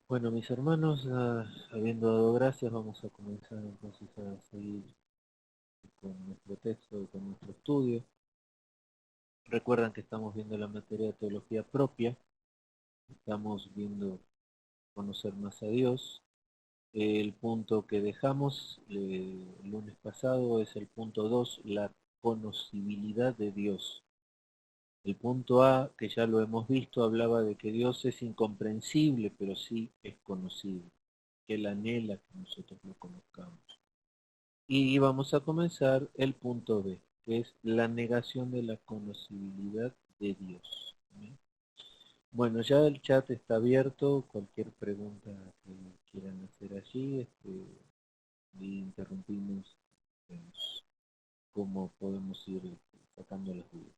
Bueno, mis hermanos, habiendo dado gracias, vamos a comenzar entonces a seguir con nuestro texto y con nuestro estudio. Recuerdan que estamos viendo la materia de teología propia, estamos viendo conocer más a Dios. El punto que dejamos el lunes pasado es el punto 2, la conocibilidad de Dios. El punto A, que ya lo hemos visto, hablaba de que Dios es incomprensible, pero sí es conocible, que Él anhela que nosotros lo conozcamos. Y vamos a comenzar el punto B, que es la negación de la conocibilidad de Dios. ¿Bien? Bueno, ya el chat está abierto, cualquier pregunta que quieran hacer allí, y interrumpimos, vemos cómo podemos ir sacando las dudas.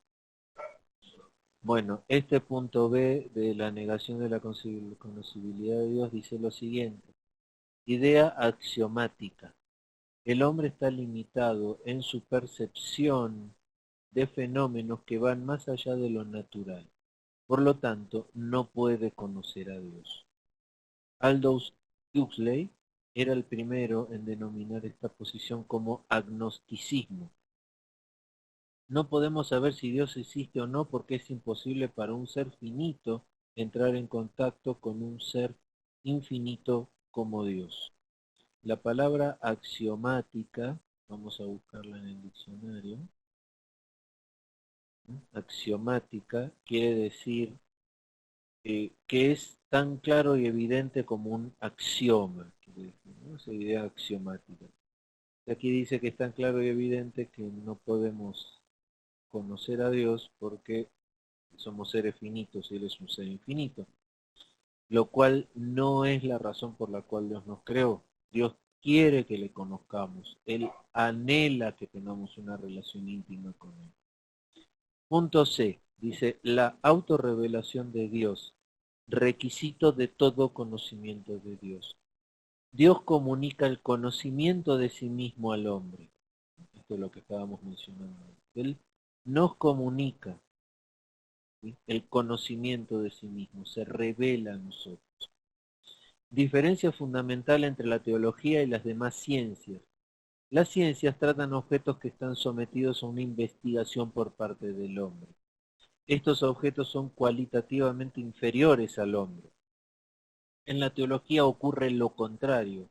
Bueno, este punto B de la negación de la conocibilidad de Dios dice lo siguiente: idea axiomática. El hombre está limitado en su percepción de fenómenos que van más allá de lo natural. Por lo tanto, no puede conocer a Dios. Aldous Huxley era el primero en denominar esta posición como agnosticismo. No podemos saber si Dios existe o no porque es imposible para un ser finito entrar en contacto con un ser infinito como Dios. La palabra axiomática, vamos a buscarla en el diccionario, axiomática quiere decir que es tan claro y evidente como un axioma, quiere decir, ¿no? Esa idea axiomática. Aquí dice que es tan claro y evidente que no podemos conocer a Dios porque somos seres finitos y Él es un ser infinito, lo cual no es la razón por la cual Dios nos creó. Dios quiere que le conozcamos, Él anhela que tengamos una relación íntima con Él. Punto C, dice la autorrevelación de Dios, requisito de todo conocimiento de Dios. Dios comunica el conocimiento de sí mismo al hombre. Esto es lo que estábamos mencionando. Él nos comunica, ¿sí?, el conocimiento de sí mismo, se revela a nosotros. Diferencia fundamental entre la teología y las demás ciencias. Las ciencias tratan objetos que están sometidos a una investigación por parte del hombre. Estos objetos son cualitativamente inferiores al hombre. En la teología ocurre lo contrario.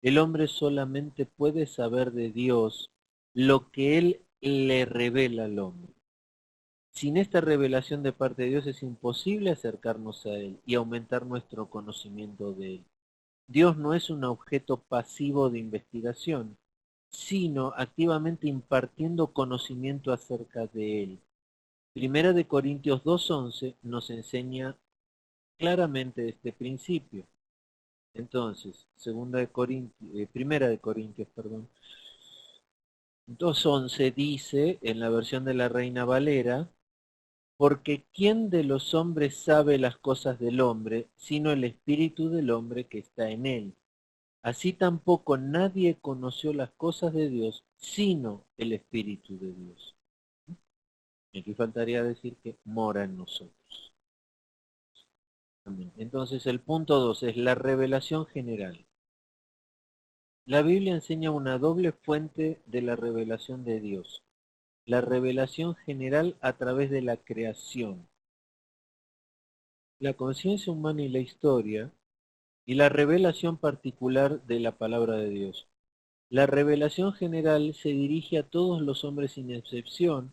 El hombre solamente puede saber de Dios lo que Él le revela al hombre. Sin esta revelación de parte de Dios es imposible acercarnos a Él y aumentar nuestro conocimiento de Él. Dios no es un objeto pasivo de investigación, sino activamente impartiendo conocimiento acerca de Él. Primera de Corintios 2:11 nos enseña claramente este principio. Entonces, Primera de Corintios, perdón, 2:11 dice, en la versión de la Reina Valera, porque ¿quién de los hombres sabe las cosas del hombre, sino el espíritu del hombre que está en él? Así tampoco nadie conoció las cosas de Dios, sino el espíritu de Dios. Y aquí faltaría decir que mora en nosotros. Entonces el punto 2 es la revelación general. La Biblia enseña una doble fuente de la revelación de Dios. La revelación general a través de la creación, la conciencia humana y la historia, y la revelación particular de la palabra de Dios. La revelación general se dirige a todos los hombres sin excepción,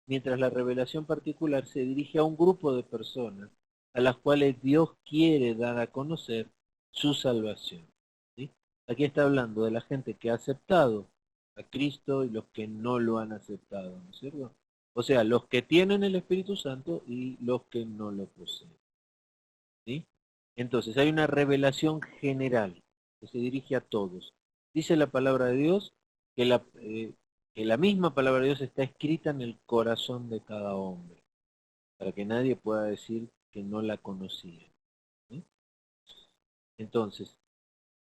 mientras la revelación particular se dirige a un grupo de personas a las cuales Dios quiere dar a conocer su salvación. ¿Sí? Aquí está hablando de la gente que ha aceptado a Cristo y los que no lo han aceptado, ¿no es cierto? O sea, los que tienen el Espíritu Santo y los que no lo poseen. ¿Sí? Entonces hay una revelación general que se dirige a todos. Dice la palabra de Dios que la misma palabra de Dios está escrita en el corazón de cada hombre, para que nadie pueda decir que no la conocía. ¿Sí? Entonces,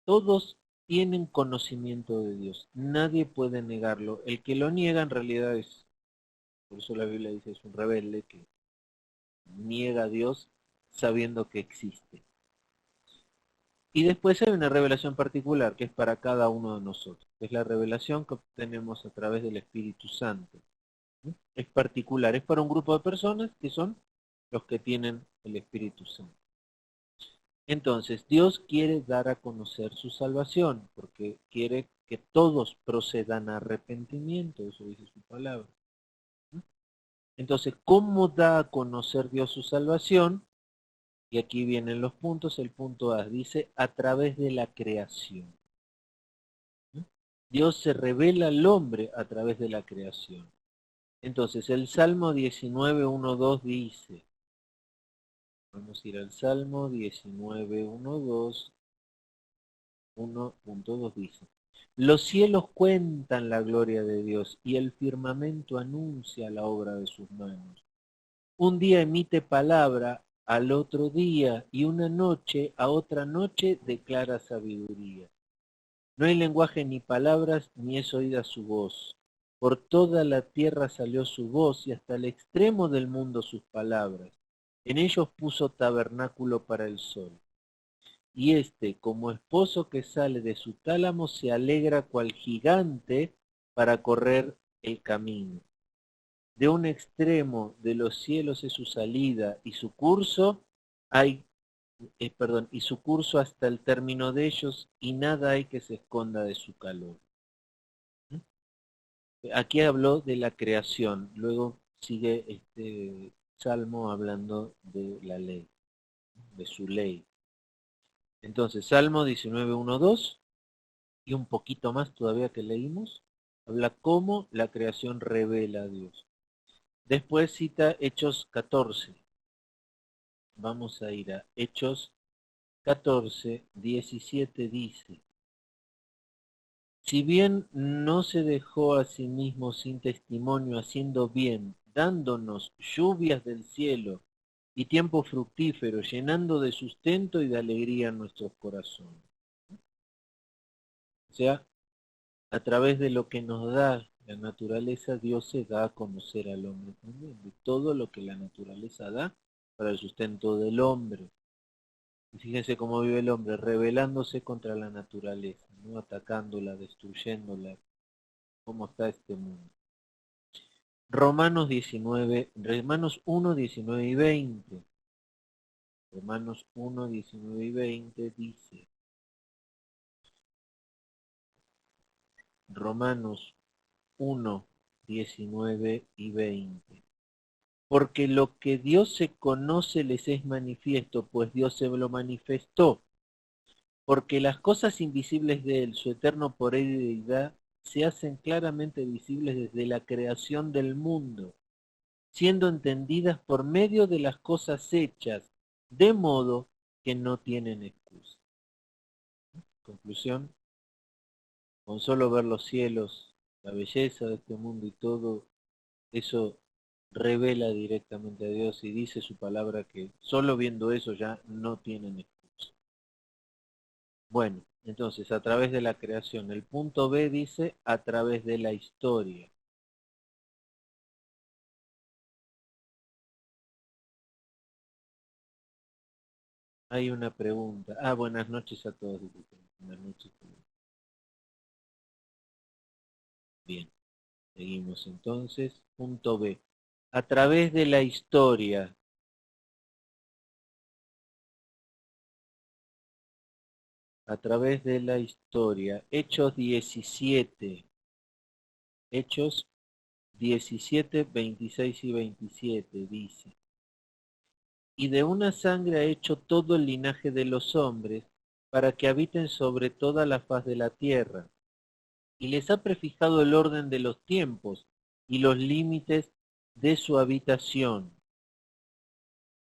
todos tienen conocimiento de Dios, nadie puede negarlo. El que lo niega en realidad es, por eso la Biblia dice, es un rebelde que niega a Dios sabiendo que existe. Y después hay una revelación particular que es para cada uno de nosotros, que es la revelación que obtenemos a través del Espíritu Santo. ¿Sí? Es particular, es para un grupo de personas que son los que tienen el Espíritu Santo. Entonces, Dios quiere dar a conocer su salvación, porque quiere que todos procedan a arrepentimiento, eso dice su palabra. Entonces, ¿cómo da a conocer Dios su salvación? Y aquí vienen los puntos. El punto A dice, a través de la creación. Dios se revela al hombre a través de la creación. Entonces, el Salmo 19, 1, 2 dice, vamos a ir al Salmo 19, 1, 2, 1.2 dice, los cielos cuentan la gloria de Dios y el firmamento anuncia la obra de sus manos. Un día emite palabra al otro día y una noche a otra noche declara sabiduría. No hay lenguaje ni palabras ni es oída su voz. Por toda la tierra salió su voz y hasta el extremo del mundo sus palabras. En ellos puso tabernáculo para el sol. Y éste, como esposo que sale de su tálamo, se alegra cual gigante para correr el camino. De un extremo de los cielos es su salida y su curso y su curso hasta el término de ellos, y nada hay que se esconda de su calor. Aquí habló de la creación, luego sigue este salmo hablando de la ley, de su ley. Entonces, Salmo 19.1.2 y un poquito más todavía que leímos, habla cómo la creación revela a Dios. Después cita Hechos 14. Vamos a ir a Hechos 14, 17 dice, si bien no se dejó a sí mismo sin testimonio haciendo bien, dándonos lluvias del cielo y tiempo fructífero, llenando de sustento y de alegría nuestros corazones. O sea, a través de lo que nos da la naturaleza, Dios se da a conocer al hombre también, de todo lo que la naturaleza da para el sustento del hombre. Y fíjense cómo vive el hombre, rebelándose contra la naturaleza, ¿no? Atacándola, destruyéndola. ¿Cómo está este mundo? Romanos 1, 19 y 20. Romanos 1, 19 y 20 dice, Romanos 1, 19 y 20. Porque lo que Dios se conoce les es manifiesto, pues Dios se lo manifestó. Porque las cosas invisibles de Él, su eterno poder y deidad, se hacen claramente visibles desde la creación del mundo, siendo entendidas por medio de las cosas hechas, de modo que no tienen excusa. Conclusión, con solo ver los cielos, la belleza de este mundo y todo, eso revela directamente a Dios y dice su palabra que solo viendo eso ya no tienen excusa. Bueno, entonces a través de la creación. El punto B dice a través de la historia. Hay una pregunta. Buenas noches a todos. Buenas noches. Bien, seguimos entonces. Punto B. A través de la historia. A través de la historia. Hechos 17. Hechos 17, 26 y 27 dice. Y de una sangre ha hecho todo el linaje de los hombres, para que habiten sobre toda la faz de la tierra. Y les ha prefijado el orden de los tiempos y los límites de su habitación,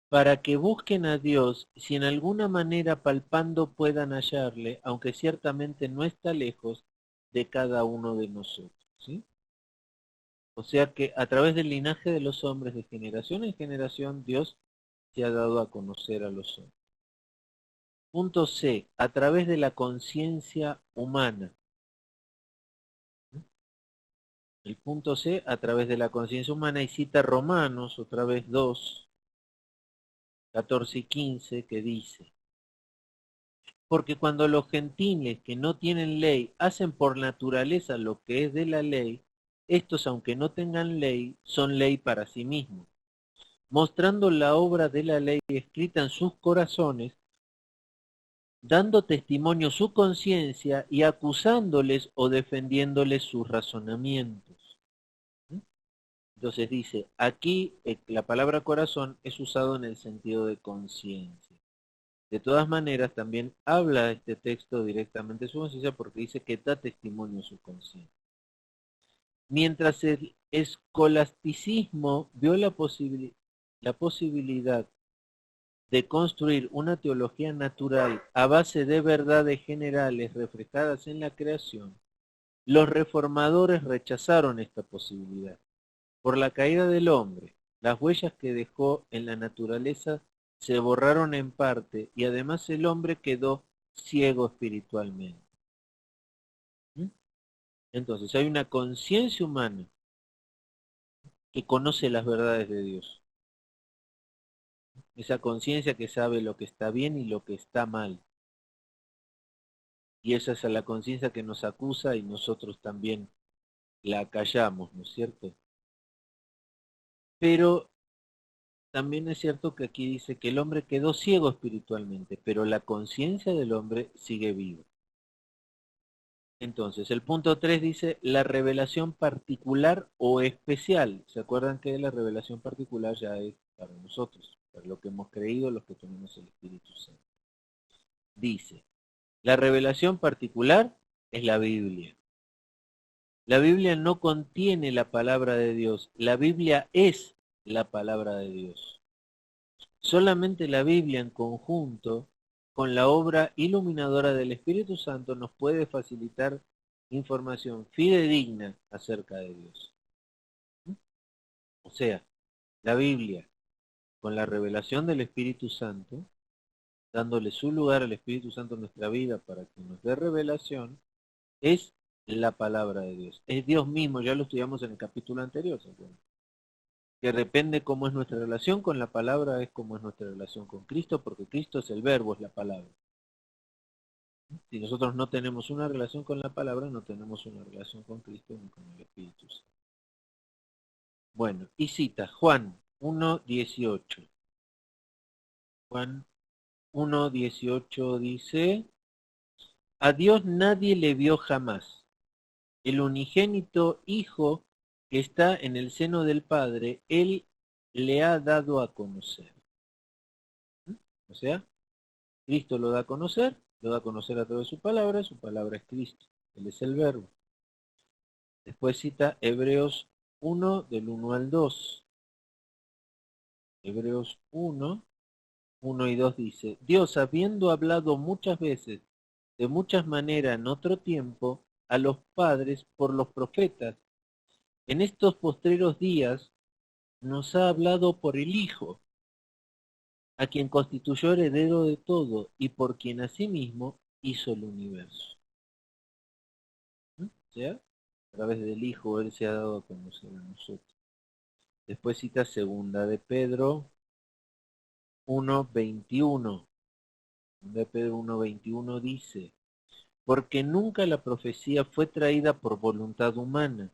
para que busquen a Dios, si en alguna manera palpando puedan hallarle, aunque ciertamente no está lejos de cada uno de nosotros. ¿Sí? O sea que a través del linaje de los hombres, de generación en generación, Dios se ha dado a conocer a los hombres. Punto C, a través de la conciencia humana. El punto C, a través de la conciencia humana, y cita Romanos, otra vez 2, 14 y 15, que dice, Porque cuando los gentiles que no tienen ley hacen por naturaleza lo que es de la ley, estos, aunque no tengan ley, son ley para sí mismos, mostrando la obra de la ley escrita en sus corazones, dando testimonio su conciencia y acusándoles o defendiéndoles sus razonamientos. Entonces dice, aquí la palabra corazón es usado en el sentido de conciencia. De todas maneras, también habla este texto directamente de su conciencia porque dice que da testimonio su conciencia. Mientras el escolasticismo vio la posibilidad de construir una teología natural a base de verdades generales reflejadas en la creación, los reformadores rechazaron esta posibilidad. Por la caída del hombre, las huellas que dejó en la naturaleza se borraron en parte y además el hombre quedó ciego espiritualmente. Entonces hay una conciencia humana que conoce las verdades de Dios. Esa conciencia que sabe lo que está bien y lo que está mal. Y esa es la conciencia que nos acusa y nosotros también la callamos, ¿no es cierto? Pero también es cierto que aquí dice que el hombre quedó ciego espiritualmente, pero la conciencia del hombre sigue viva. Entonces, el punto 3 dice la revelación particular o especial. ¿Se acuerdan que la revelación particular ya es para nosotros, para lo que hemos creído, los que tenemos el Espíritu Santo? Dice, la revelación particular es la Biblia. La Biblia no contiene la palabra de Dios, la Biblia es la palabra de Dios. Solamente la Biblia en conjunto con la obra iluminadora del Espíritu Santo nos puede facilitar información fidedigna acerca de Dios. O sea, la Biblia con la revelación del Espíritu Santo, dándole su lugar al Espíritu Santo en nuestra vida para que nos dé revelación, es la palabra de Dios. Es Dios mismo, ya lo estudiamos en el capítulo anterior, ¿se acuerdan? Que depende cómo es nuestra relación con la palabra, es como es nuestra relación con Cristo, porque Cristo es el verbo, es la palabra. Si nosotros no tenemos una relación con la palabra, no tenemos una relación con Cristo ni con el Espíritu Santo. Bueno, y cita Juan 1:18. Juan 1:18 dice, a Dios nadie le vio jamás. El unigénito Hijo que está en el seno del Padre, Él le ha dado a conocer. O sea, Cristo lo da a conocer a través de su palabra es Cristo, Él es el verbo. Después cita Hebreos 1 del 1 al 2. Hebreos 1, 1 y 2 dice, Dios habiendo hablado muchas veces, de muchas maneras en otro tiempo, a los padres por los profetas, en estos postreros días nos ha hablado por el Hijo, a quien constituyó heredero de todo y por quien asimismo hizo el universo. O sea, a través del Hijo Él se ha dado a conocer a nosotros. Después cita segunda de Pedro 1:21. De Pedro 1:21 dice, porque nunca la profecía fue traída por voluntad humana,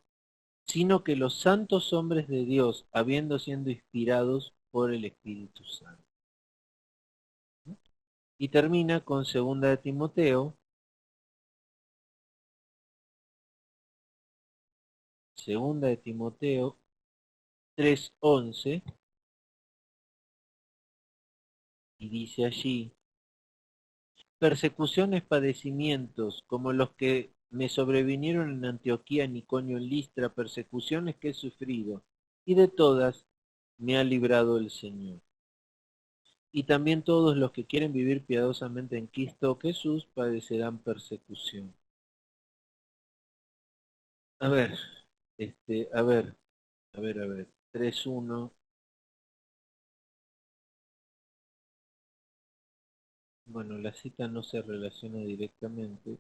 sino que los santos hombres de Dios, habiendo sido inspirados por el Espíritu Santo. Y termina con segunda de Timoteo, segunda de Timoteo 3:11, y dice allí, persecuciones, padecimientos, como los que me sobrevinieron en Antioquía, Niconio, en Listra, persecuciones que he sufrido, y de todas me ha librado el Señor. Y también todos los que quieren vivir piadosamente en Cristo Jesús padecerán persecución. A ver, a ver, 3:1. Bueno, la cita no se relaciona directamente.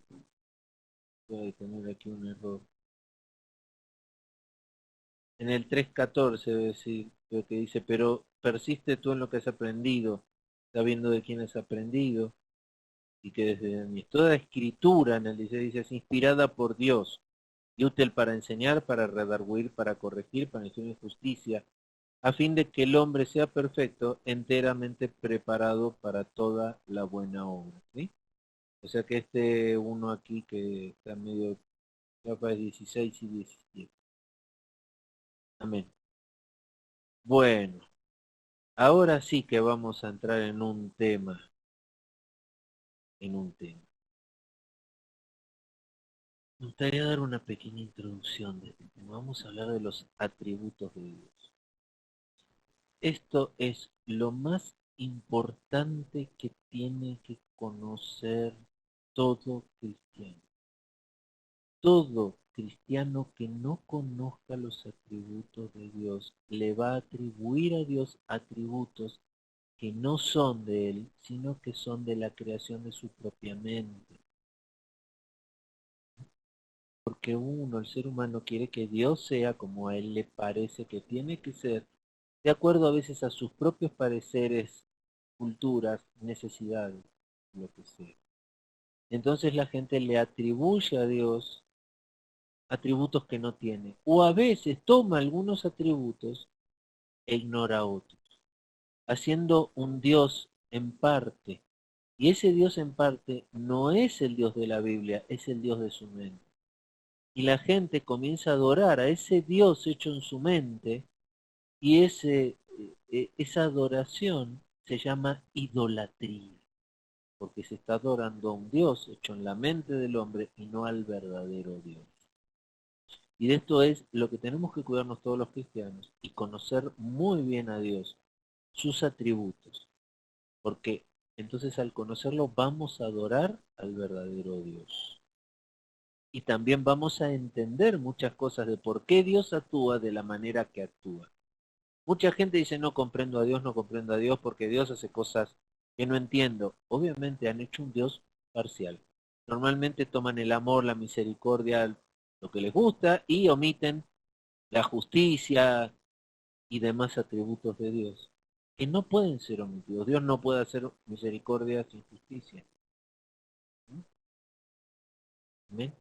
Voy a tener aquí un error. En el 3:14 debe decir, creo que dice, pero persiste tú en lo que has aprendido, sabiendo de quién has aprendido. y que desde toda escritura, en el 16 dice, es inspirada por Dios y útil para enseñar, para redarguir, para corregir, para enseñar justicia, a fin de que el hombre sea perfecto, enteramente preparado para toda la buena obra. ¿Sí? O sea que este uno aquí que está medio, capaz 16 y 17. Amén. Bueno, ahora sí que vamos a entrar en un tema. Me gustaría dar una pequeña introducción de este tema. Vamos a hablar de los atributos de Dios. Esto es lo más importante que tiene que conocer todo cristiano. Todo cristiano que no conozca los atributos de Dios le va a atribuir a Dios atributos que no son de Él, sino que son de la creación de su propia mente. Porque el ser humano, quiere que Dios sea como a Él le parece que tiene que ser, de acuerdo a veces a sus propios pareceres, culturas, necesidades, lo que sea. Entonces la gente le atribuye a Dios atributos que no tiene, o a veces toma algunos atributos e ignora otros, haciendo un Dios en parte. Y ese Dios en parte no es el Dios de la Biblia, es el Dios de su mente. Y la gente comienza a adorar a ese Dios hecho en su mente, y esa adoración se llama idolatría, porque se está adorando a un Dios hecho en la mente del hombre y no al verdadero Dios. Y de esto es lo que tenemos que cuidarnos todos los cristianos y conocer muy bien a Dios, sus atributos, porque entonces al conocerlo vamos a adorar al verdadero Dios. Y también vamos a entender muchas cosas de por qué Dios actúa de la manera que actúa. Mucha gente dice no comprendo a Dios, no comprendo a Dios porque Dios hace cosas que no entiendo. Obviamente han hecho un Dios parcial. Normalmente toman el amor, la misericordia, lo que les gusta y omiten la justicia y demás atributos de Dios, que no pueden ser omitidos. Dios no puede hacer misericordia sin justicia. ¿Amén?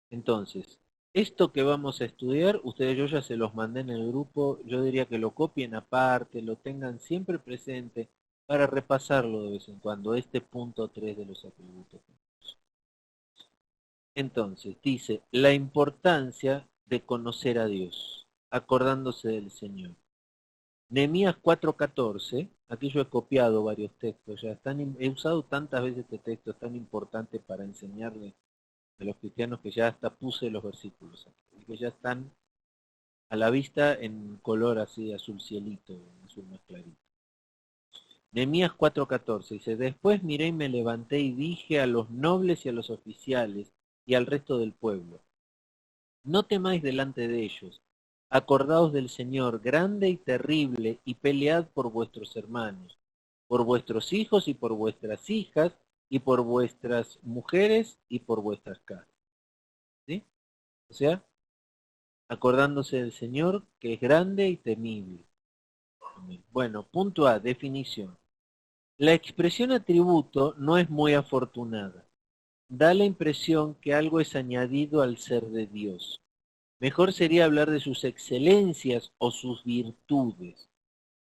Entonces, esto que vamos a estudiar, ustedes yo ya se los mandé en el grupo, yo diría que lo copien aparte, lo tengan siempre presente para repasarlo de vez en cuando, este punto 3 de los atributos. Entonces, dice, la importancia de conocer a Dios, acordándose del Señor. Nehemías 4:14, aquí yo he copiado varios textos, he usado tantas veces este texto, es tan importante para enseñarle a los cristianos que ya hasta puse los versículos aquí, que ya están a la vista en color así azul cielito, azul más clarito. Nehemías 4:14 dice, después miré y me levanté y dije a los nobles y a los oficiales y al resto del pueblo, no temáis delante de ellos, acordaos del Señor grande y terrible y pelead por vuestros hermanos, por vuestros hijos y por vuestras hijas y por vuestras mujeres y por vuestras casas. ¿Sí? O sea, acordándose del Señor que es grande y temible. Bueno, punto A, definición. La expresión atributo no es muy afortunada. Da la impresión que algo es añadido al ser de Dios. Mejor sería hablar de sus excelencias o sus virtudes.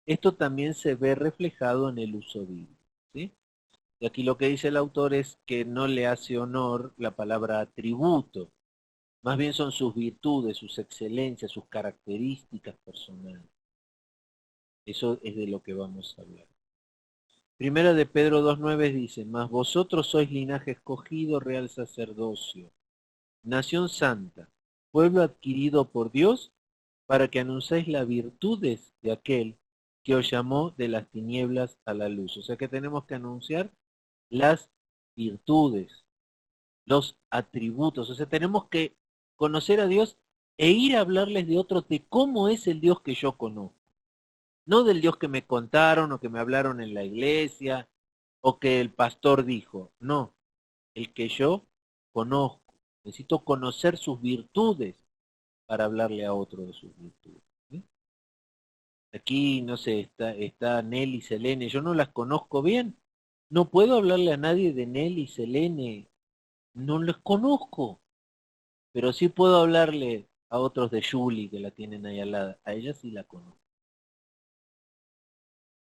Esto también se ve reflejado en el uso bíblico. ¿Sí? Y aquí lo que dice el autor es que no le hace honor la palabra atributo. Más bien son sus virtudes, sus excelencias, sus características personales. Eso es de lo que vamos a hablar. Primera de Pedro 2:9 dice, mas vosotros sois linaje escogido, real sacerdocio, nación santa, pueblo adquirido por Dios, para que anunciéis las virtudes de aquel que os llamó de las tinieblas a la luz. O sea que tenemos que anunciar las virtudes, los atributos. O sea, tenemos que conocer a Dios e ir a hablarles de otros, de cómo es el Dios que yo conozco. No del Dios que me contaron o que me hablaron en la iglesia o que el pastor dijo. No, el que yo conozco. Necesito conocer sus virtudes para hablarle a otro de sus virtudes. ¿Sí? Aquí, no sé, está Nelly, Selene, yo no las conozco bien, No puedo hablarle a nadie de Nelly, Selene, no los conozco, pero sí puedo hablarle a otros de Julie que la tienen ahí al lado. A ella sí la conozco.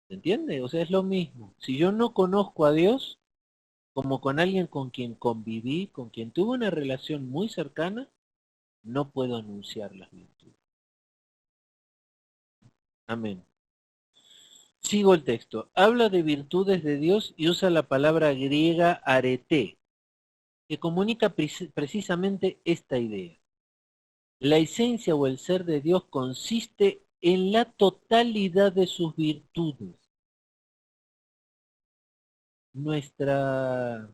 ¿Se entiende? O sea, es lo mismo. Si yo no conozco a Dios, como con alguien con quien conviví, con quien tuve una relación muy cercana, no puedo anunciar las virtudes. Amén. Sigo el texto. Habla de virtudes de Dios y usa la palabra griega arete, que comunica precisamente esta idea. La esencia o el ser de Dios consiste en la totalidad de sus virtudes. Nuestra,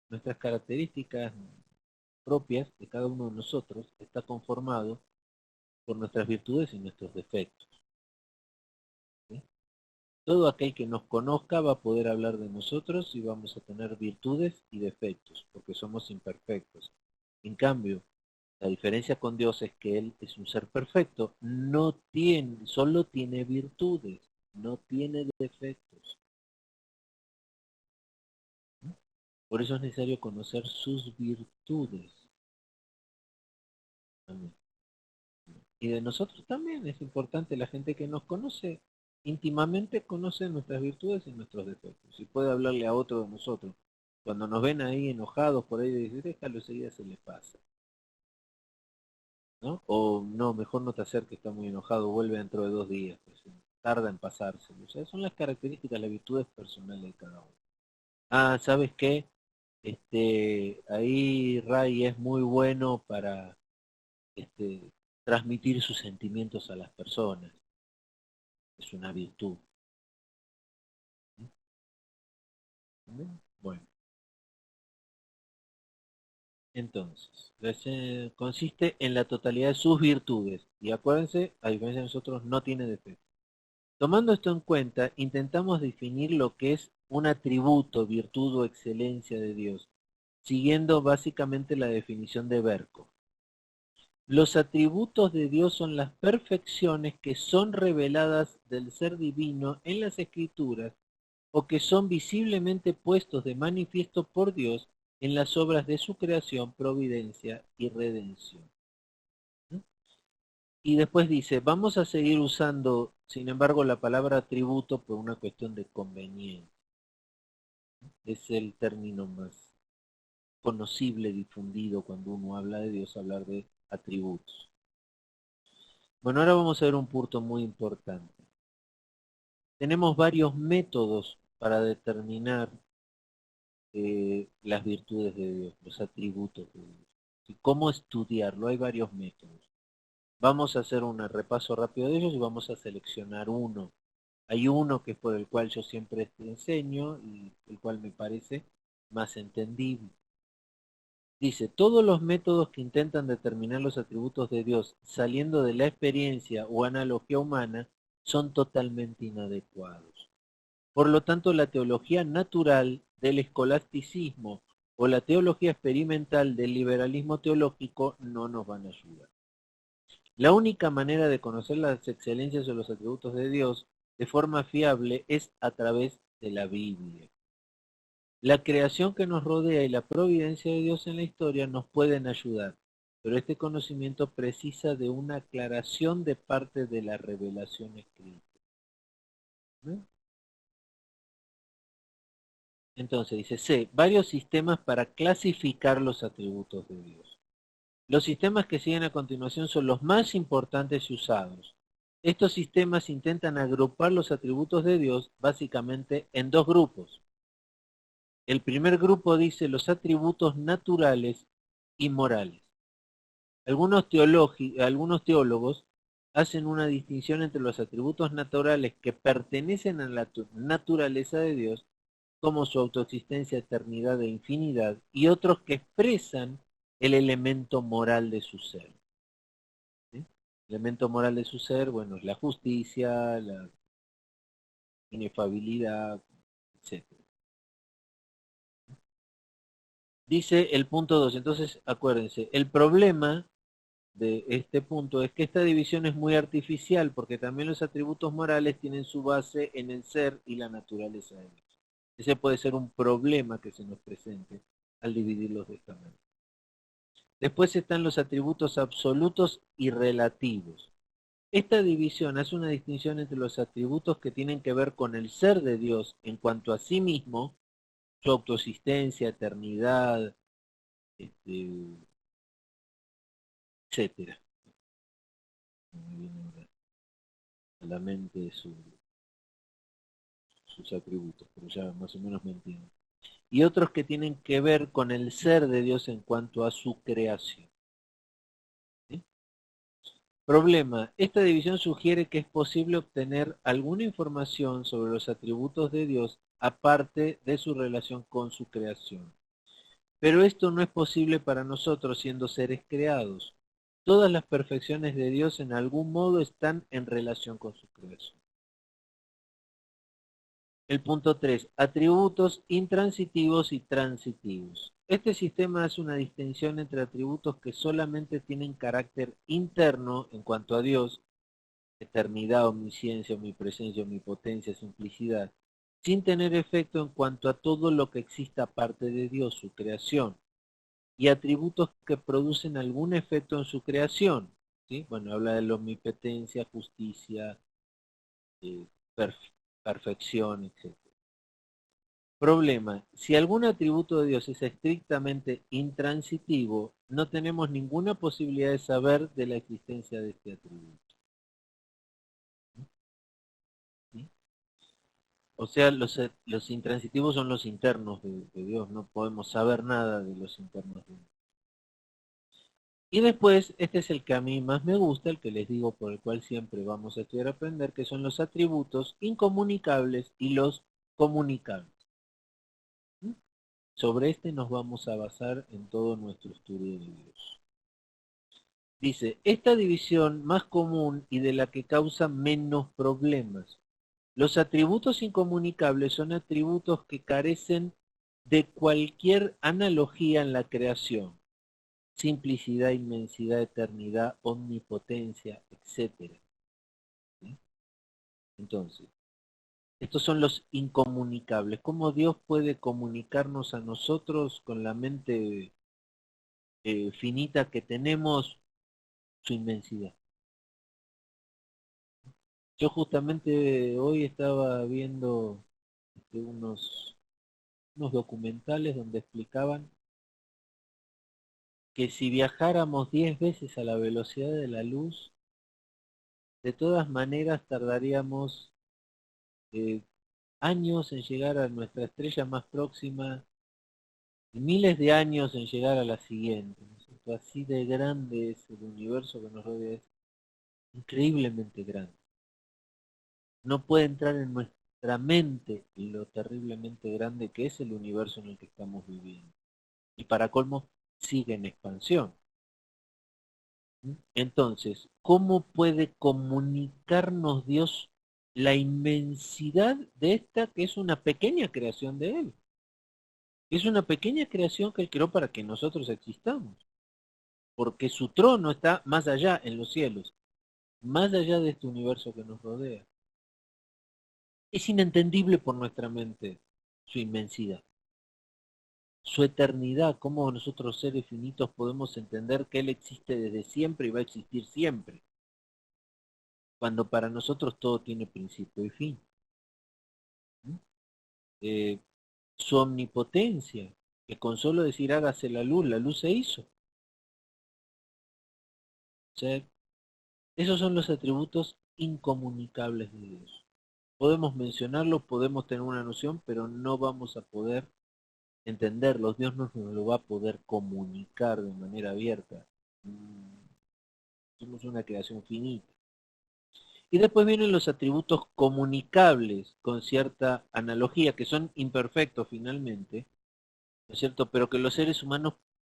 nuestras características propias de cada uno de nosotros está conformado por nuestras virtudes y nuestros defectos. ¿Sí? Todo aquel que nos conozca va a poder hablar de nosotros y vamos a tener virtudes y defectos, porque somos imperfectos. En cambio, la diferencia con Dios es que Él es un ser perfecto, no tiene, solo tiene virtudes, no tiene defectos. Por eso es necesario conocer sus virtudes. Amén. Y de nosotros también es importante, la gente que nos conoce íntimamente conoce nuestras virtudes y nuestros defectos. Y puede hablarle a otro de nosotros. Cuando nos ven ahí enojados por ahí, dice, déjalo, enseguida se les pasa. ¿No? O no, mejor no te acerques, está muy enojado, vuelve dentro de 2 días. Pues, tarda en pasarse. O sea, son las características, las virtudes personales de cada uno. Ah, ¿sabes qué? Ahí Ray es muy bueno para transmitir sus sentimientos a las personas. Es una virtud. Bueno, entonces, consiste en la totalidad de sus virtudes. Y acuérdense, a diferencia de nosotros, no tiene defecto. Tomando esto en cuenta, intentamos definir lo que es un atributo, virtud o excelencia de Dios, siguiendo básicamente la definición de Berco. Los atributos de Dios son las perfecciones que son reveladas del ser divino en las Escrituras o que son visiblemente puestos de manifiesto por Dios en las obras de su creación, providencia y redención. Y después dice, vamos a seguir usando, sin embargo, la palabra atributo por una cuestión de conveniencia. Es el término más conocible, difundido cuando uno habla de Dios, hablar de atributos. Bueno, ahora vamos a ver un punto muy importante. Tenemos varios métodos para determinar las virtudes de Dios, los atributos de Dios. ¿Y cómo estudiarlo? Hay varios métodos. Vamos a hacer un repaso rápido de ellos y vamos a seleccionar uno. Hay uno que es por el cual yo siempre enseño y el cual me parece más entendible. Dice, todos los métodos que intentan determinar los atributos de Dios saliendo de la experiencia o analogía humana son totalmente inadecuados. Por lo tanto, la teología natural del escolasticismo o la teología experimental del liberalismo teológico no nos van a ayudar. La única manera de conocer las excelencias o los atributos de Dios de forma fiable es a través de la Biblia. La creación que nos rodea y la providencia de Dios en la historia nos pueden ayudar, pero este conocimiento precisa de una aclaración de parte de la revelación escrita. ¿No? Entonces dice C, varios sistemas para clasificar los atributos de Dios. Los sistemas que siguen a continuación son los más importantes y usados. Estos sistemas intentan agrupar los atributos de Dios básicamente en dos grupos. El primer grupo dice los atributos naturales y morales. Algunos teólogos hacen una distinción entre los atributos naturales que pertenecen a la naturaleza de Dios, como su autoexistencia, eternidad e infinidad, y otros que expresan el elemento moral de su ser. ¿Sí? El elemento moral de su ser, bueno, es la justicia, la inefabilidad, etc. Dice el punto 2, entonces acuérdense, el problema de este punto es que esta división es muy artificial porque también los atributos morales tienen su base en el ser y la naturaleza de Dios. Ese puede ser un problema que se nos presente al dividirlos de esta manera. Después están los atributos absolutos y relativos. Esta división hace una distinción entre los atributos que tienen que ver con el ser de Dios en cuanto a sí mismo, su autoexistencia, eternidad, etcétera. Me viene a la mente sus atributos, pero ya más o menos me entienden. Y otros que tienen que ver con el ser de Dios en cuanto a su creación. ¿Sí? Problema. Esta división sugiere que es posible obtener alguna información sobre los atributos de Dios aparte de su relación con su creación. Pero esto no es posible para nosotros siendo seres creados. Todas las perfecciones de Dios en algún modo están en relación con su creación. El punto 3. Atributos intransitivos y transitivos. Este sistema hace una distinción entre atributos que solamente tienen carácter interno en cuanto a Dios, eternidad, omnisciencia, omnipresencia, omnipotencia, simplicidad, sin tener efecto en cuanto a todo lo que exista aparte de Dios, su creación, y atributos que producen algún efecto en su creación. ¿Sí? Bueno, habla de la omnipotencia, justicia, eh, perfección, etc. Problema. Si algún atributo de Dios es estrictamente intransitivo, no tenemos ninguna posibilidad de saber de la existencia de este atributo. ¿Sí? O sea, los intransitivos son los internos de Dios, no podemos saber nada de los internos de Dios. Y después, este es el que a mí más me gusta, el que les digo por el cual siempre vamos a estudiar a aprender, que son los atributos incomunicables y los comunicables. ¿Mm? Sobre este nos vamos a basar en todo nuestro estudio de Dios. Dice, esta división más común y de la que causa menos problemas. Los atributos incomunicables son atributos que carecen de cualquier analogía en la creación. Simplicidad, inmensidad, eternidad, omnipotencia, etc. ¿Sí? Entonces, estos son los incomunicables. ¿Cómo Dios puede comunicarnos a nosotros con la mente finita que tenemos su inmensidad? Yo justamente hoy estaba viendo unos documentales donde explicaban que si viajáramos 10 veces a la velocidad de la luz, de todas maneras tardaríamos eh, años en llegar a nuestra estrella más próxima y miles de años en llegar a la siguiente. ¿No? Así de grande es el universo que nos rodea, es increíblemente grande. No puede entrar en nuestra mente lo terriblemente grande que es el universo en el que estamos viviendo. Y para colmo, sigue en expansión. Entonces, ¿cómo puede comunicarnos Dios la inmensidad de esta que es una pequeña creación de Él? Es una pequeña creación que Él creó para que nosotros existamos, porque su trono está más allá en los cielos, más allá de este universo que nos rodea. Es inentendible por nuestra mente su inmensidad, su eternidad, cómo nosotros seres finitos podemos entender que Él existe desde siempre y va a existir siempre, cuando para nosotros todo tiene principio y fin. Eh, su omnipotencia, que con solo decir hágase la luz se hizo. O sea, esos son los atributos incomunicables de Dios. Podemos mencionarlos, podemos tener una noción, pero no vamos a poder entenderlos. Dios no nos lo va a poder comunicar de manera abierta. Somos una creación finita. Y después vienen los atributos comunicables con cierta analogía, que son imperfectos finalmente, ¿no es cierto? Pero que los seres humanos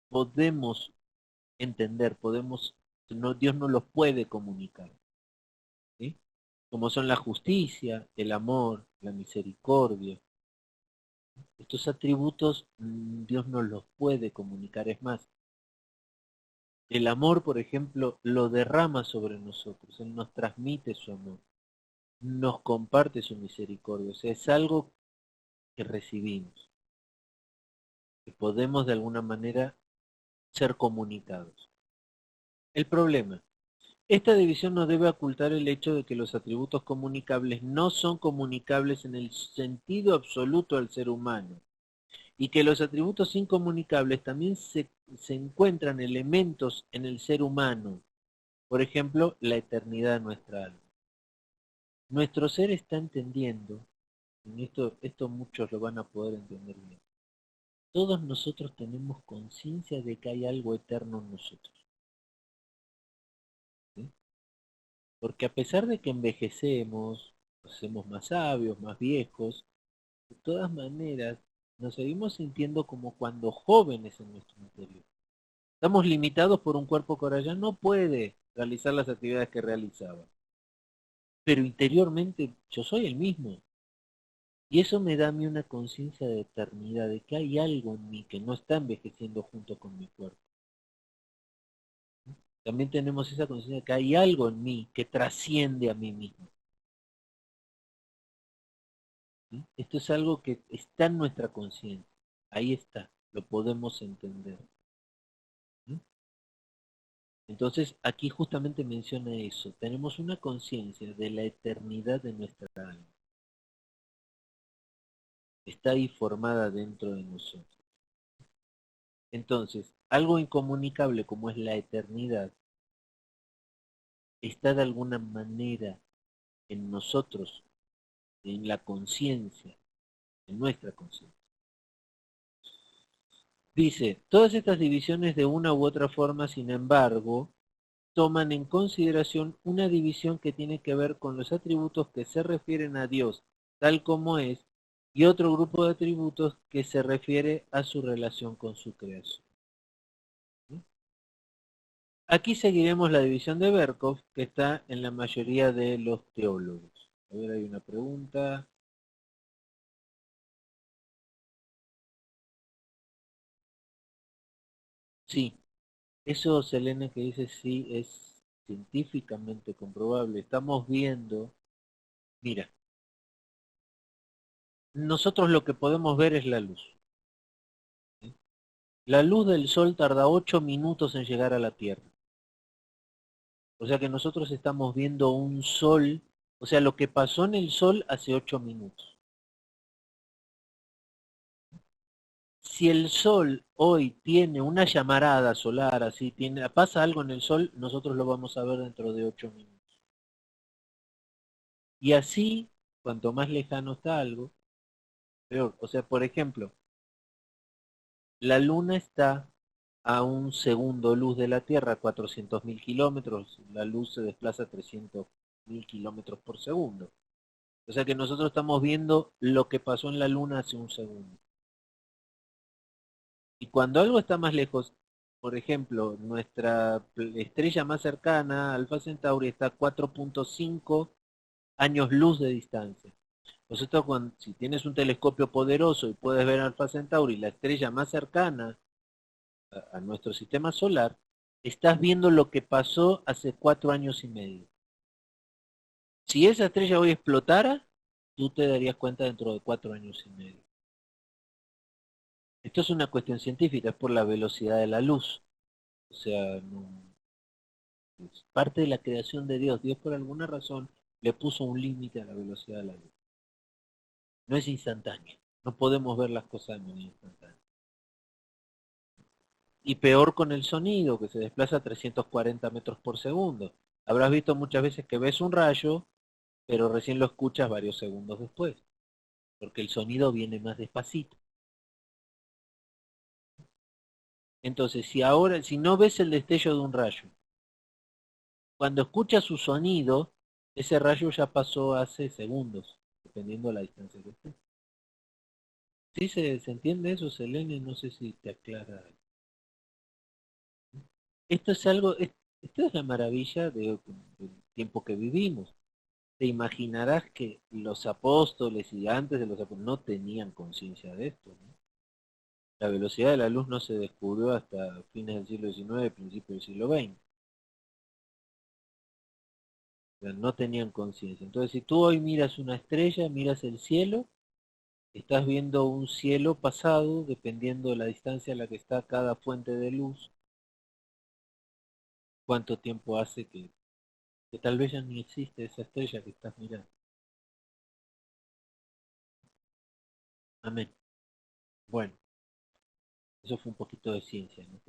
podemos entender, Dios no los puede comunicar, ¿sí? Como son la justicia, el amor, la misericordia. Estos atributos Dios no los puede comunicar. Es más, el amor, por ejemplo, lo derrama sobre nosotros. Él nos transmite su amor, nos comparte su misericordia. O sea, es algo que recibimos, que podemos de alguna manera ser comunicados. El problema, esta división no debe ocultar el hecho de que los atributos comunicables no son comunicables en el sentido absoluto al ser humano, y que los atributos incomunicables también se encuentran elementos en el ser humano, por ejemplo, la eternidad de nuestra alma. Nuestro ser está entendiendo, y esto muchos lo van a poder entender bien, todos nosotros tenemos conciencia de que hay algo eterno en nosotros. ¿Sí? Porque a pesar de que envejecemos, nos hacemos más sabios, más viejos, de todas maneras nos seguimos sintiendo como cuando jóvenes en nuestro interior. Estamos limitados por un cuerpo que ahora ya no puede realizar las actividades que realizaba. Pero interiormente yo soy el mismo. Y eso me da a mí una conciencia de eternidad, de que hay algo en mí que no está envejeciendo junto con mi cuerpo. También tenemos esa conciencia de que hay algo en mí que trasciende a mí mismo. ¿Sí? Esto es algo que está en nuestra conciencia. Ahí está, lo podemos entender. ¿Sí? Entonces, aquí justamente menciona eso. Tenemos una conciencia de la eternidad de nuestra alma. Está ahí formada dentro de nosotros. Entonces, algo incomunicable como es la eternidad, está de alguna manera en nosotros, en la conciencia, en nuestra conciencia. Dice, todas estas divisiones de una u otra forma, sin embargo, toman en consideración una división que tiene que ver con los atributos que se refieren a Dios tal como es, y otro grupo de atributos que se refiere a su relación con su creación. ¿Sí? Aquí seguiremos la división de Berkov, que está en la mayoría de los teólogos. A ver, hay una pregunta. Sí, eso, Selene, que dice sí es científicamente comprobable. Estamos viendo, mira, nosotros lo que podemos ver es la luz. ¿Sí? La luz del sol tarda 8 minutos en llegar a la Tierra. O sea que nosotros estamos viendo un sol, o sea, lo que pasó en el sol hace 8 minutos. Si el sol hoy tiene una llamarada solar, así pasa algo en el sol, nosotros lo vamos a ver dentro de 8 minutos. Y así, cuanto más lejano está algo, peor. O sea, por ejemplo, la luna está a un segundo luz de la Tierra, 400.000 kilómetros, la luz se desplaza a 300.000 kilómetros por segundo. O sea que nosotros estamos viendo lo que pasó en la luna hace un segundo. Y cuando algo está más lejos, por ejemplo, nuestra estrella más cercana, Alpha Centauri, está a 4.5 años luz de distancia. Nosotros, si tienes un telescopio poderoso y puedes ver Alpha Centauri, la estrella más cercana a nuestro sistema solar, estás viendo lo que pasó hace 4 años y medio. Si esa estrella hoy explotara, tú te darías cuenta dentro de 4 años y medio. Esto es una cuestión científica, es por la velocidad de la luz. O sea, es parte de la creación de Dios. Dios por alguna razón le puso un límite a la velocidad de la luz. No es instantáneo. No podemos ver las cosas de manera instantánea. Y peor con el sonido, que se desplaza a 340 metros por segundo. Habrás visto muchas veces que ves un rayo, pero recién lo escuchas varios segundos después, porque el sonido viene más despacito. Entonces, si no ves el destello de un rayo, cuando escuchas su sonido, ese rayo ya pasó hace segundos, dependiendo de la distancia que esté. ¿Sí se entiende eso, Selene? No sé si te aclara. Esto es algo, esto es la maravilla del tiempo que vivimos. Te imaginarás que los apóstoles y antes de los apóstoles no tenían conciencia de esto, ¿no? La velocidad de la luz no se descubrió hasta fines del siglo XIX, principios del siglo XX. O sea, no tenían conciencia. Entonces, si tú hoy miras una estrella, miras el cielo, estás viendo un cielo pasado, dependiendo de la distancia a la que está cada fuente de luz, cuánto tiempo hace que tal vez ya ni existe esa estrella que estás mirando. Amén. Bueno, eso fue un poquito de ciencia, ¿no?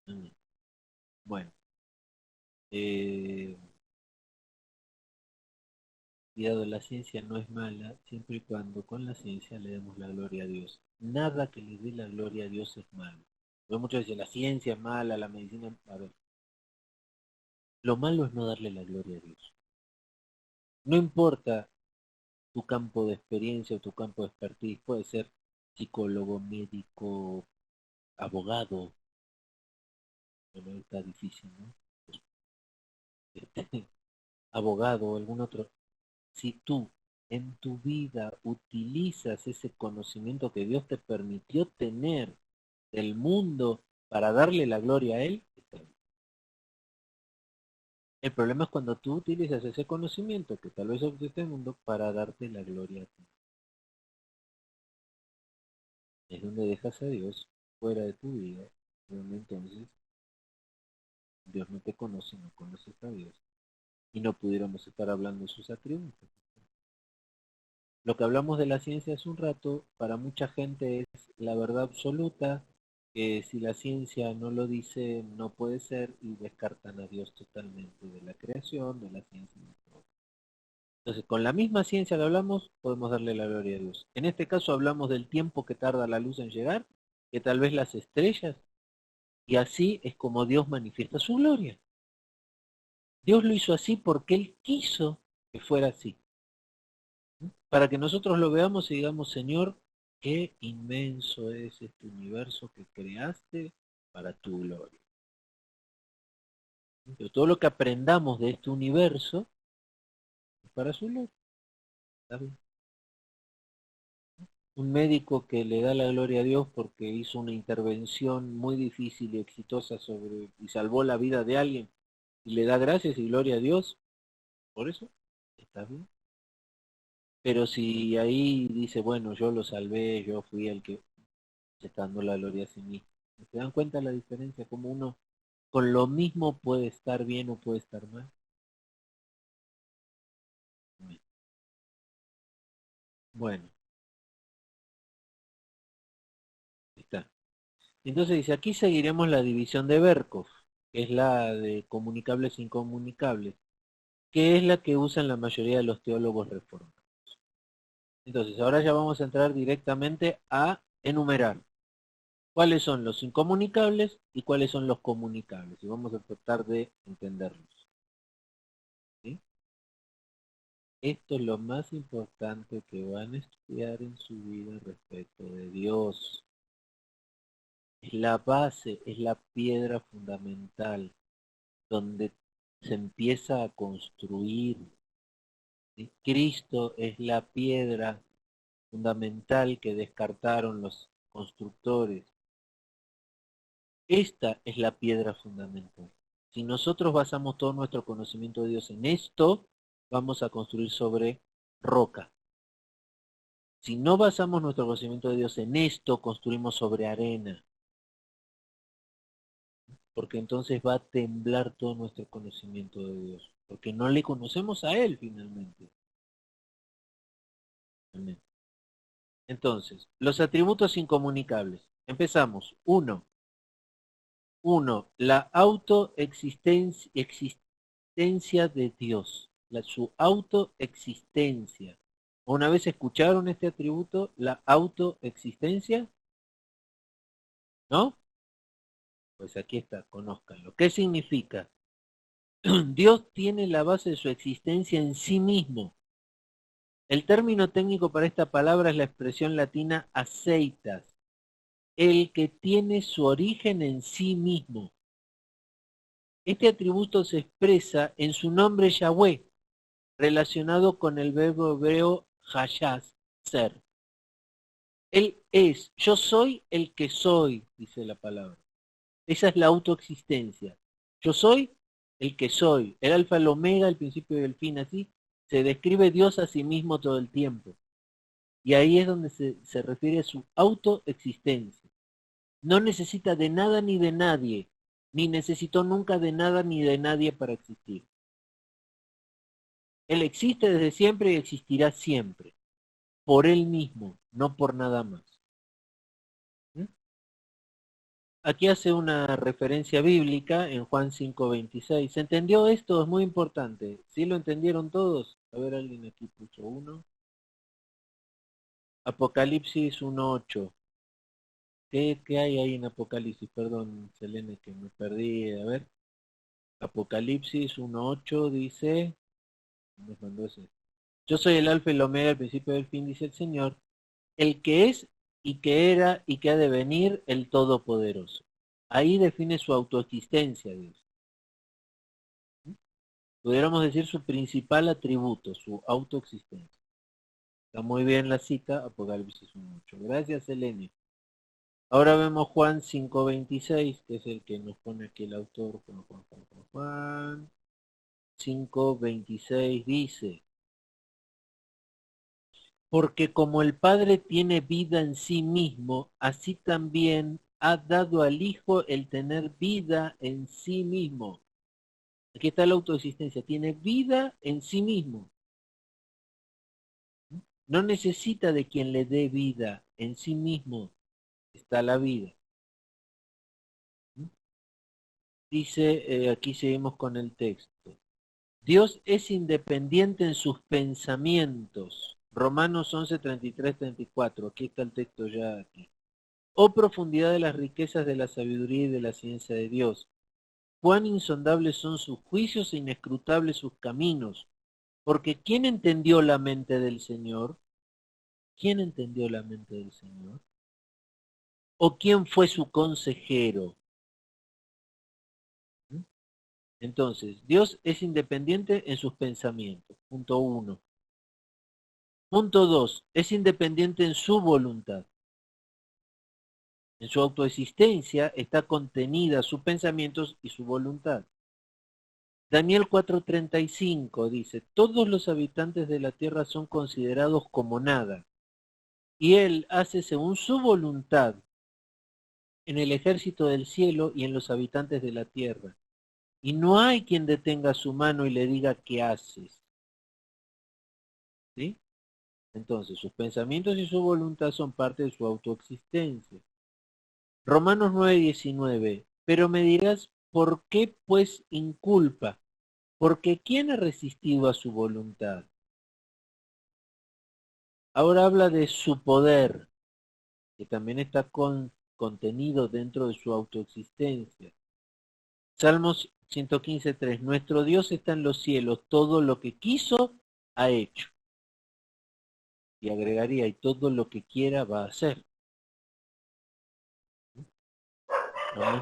Amén. Bueno, eh, cuidado, la ciencia no es mala, siempre y cuando con la ciencia le demos la gloria a Dios. Nada que le dé la gloria a Dios es malo. Porque muchos dicen, la ciencia es mala, la medicina... A ver, lo malo es no darle la gloria a Dios. No importa tu campo de experiencia o tu campo de expertise, puede ser psicólogo, médico, abogado, bueno, está difícil, ¿no? Abogado o algún otro. Si tú en tu vida utilizas ese conocimiento que Dios te permitió tener del mundo para darle la gloria a Él, está bien. El problema es cuando tú utilizas ese conocimiento que tal vez obtienes este mundo para darte la gloria a ti. Es donde dejas a Dios fuera de tu vida, donde entonces Dios no te conoce, no conoces a Dios. Y no pudiéramos estar hablando de sus atributos. Lo que hablamos de la ciencia hace un rato, para mucha gente es la verdad absoluta, que si la ciencia no lo dice, no puede ser, y descartan a Dios totalmente de la creación, de la ciencia. Entonces, con la misma ciencia que hablamos, podemos darle la gloria a Dios. En este caso hablamos del tiempo que tarda la luz en llegar, que tal vez las estrellas, y así es como Dios manifiesta su gloria. Dios lo hizo así porque Él quiso que fuera así. Para que nosotros lo veamos y digamos, Señor, qué inmenso es este universo que creaste para tu gloria. Pero todo lo que aprendamos de este universo es para su gloria. ¿Está bien? Un médico que le da la gloria a Dios porque hizo una intervención muy difícil y exitosa y salvó la vida de alguien y le da gracias y gloria a Dios, por eso está bien. Pero si ahí dice, bueno, yo lo salvé, yo fui el que se está dando la gloria a sí mismo. ¿Se dan cuenta la diferencia? Como uno con lo mismo puede estar bien o puede estar mal. Bueno, está. Entonces dice, aquí seguiremos la división de Berkov, que es la de comunicables e incomunicables, que es la que usan la mayoría de los teólogos reformados. Entonces, ahora ya vamos a entrar directamente a enumerar cuáles son los incomunicables y cuáles son los comunicables. Y vamos a tratar de entenderlos. ¿Sí? Esto es lo más importante que van a estudiar en su vida respecto de Dios. Es la base, es la piedra fundamental donde se empieza a construir. ¿Sí? Cristo es la piedra fundamental que descartaron los constructores. Esta es la piedra fundamental. Si nosotros basamos todo nuestro conocimiento de Dios en esto, vamos a construir sobre roca. Si no basamos nuestro conocimiento de Dios en esto, construimos sobre arena. Porque entonces va a temblar todo nuestro conocimiento de Dios. Porque no le conocemos a Él finalmente. Amén. Entonces, los atributos incomunicables. Empezamos. Uno, la autoexistencia de Dios. Su autoexistencia. ¿Una vez escucharon este atributo? La autoexistencia. ¿No? Pues aquí está, conózcanlo. ¿Qué significa? Dios tiene la base de su existencia en sí mismo. El término técnico para esta palabra es la expresión latina aceitas, el que tiene su origen en sí mismo. Este atributo se expresa en su nombre Yahweh, relacionado con el verbo hebreo hayas, ser. Él es, yo soy el que soy, dice la palabra. Esa es la autoexistencia. Yo soy el que soy, el alfa, el omega, el principio y el fin, así. Se describe Dios a sí mismo todo el tiempo. Y ahí es donde se refiere a su autoexistencia. No necesita de nada ni de nadie, ni necesitó nunca de nada ni de nadie para existir. Él existe desde siempre y existirá siempre, por él mismo, no por nada más. ¿Mm? Aquí hace una referencia bíblica en Juan 5:26. ¿Se entendió esto? Es muy importante. ¿Sí lo entendieron todos? A ver, alguien aquí puso uno. Apocalipsis 1:8. ¿Qué hay ahí en Apocalipsis? Perdón, Selene, que me perdí. A ver. Apocalipsis 1:8 dice, nos mandó ese. Yo soy el alfa y el omega, el principio del fin, dice el Señor, el que es y que era y que ha de venir, el Todopoderoso. Ahí define su autoexistencia, Dios. Pudiéramos decir su principal atributo, su autoexistencia. Está muy bien la cita, Apocalipsis 1:8. Gracias, Eleni. Ahora vemos Juan 5:26, que es el que nos pone aquí el autor. Juan 5:26 dice, porque como el Padre tiene vida en sí mismo, así también ha dado al Hijo el tener vida en sí mismo. Aquí está la autoexistencia, tiene vida en sí mismo. No necesita de quien le dé vida, en sí mismo está la vida. Dice, aquí seguimos con el texto. Dios es independiente en sus pensamientos. Romanos 11:33-34. Aquí está el texto ya aquí. Oh profundidad de las riquezas de la sabiduría y de la ciencia de Dios. Cuán insondables son sus juicios e inescrutables sus caminos. Porque ¿quién entendió la mente del Señor? ¿Quién entendió la mente del Señor? ¿O quién fue su consejero? Entonces, Dios es independiente en sus pensamientos. Punto 1. Punto 2. Es independiente en su voluntad. En su autoexistencia está contenida sus pensamientos y su voluntad. Daniel 4:35 dice, todos los habitantes de la tierra son considerados como nada, y él hace según su voluntad en el ejército del cielo y en los habitantes de la tierra. Y no hay quien detenga su mano y le diga qué haces. ¿Sí? Entonces, sus pensamientos y su voluntad son parte de su autoexistencia. Romanos 9:19. Pero me dirás, ¿por qué pues inculpa? Porque ¿quién ha resistido a su voluntad? Ahora habla de su poder, que también está contenido dentro de su autoexistencia. Salmos 115:3. Nuestro Dios está en los cielos, todo lo que quiso ha hecho. Y agregaría, y todo lo que quiera va a hacer. Amén.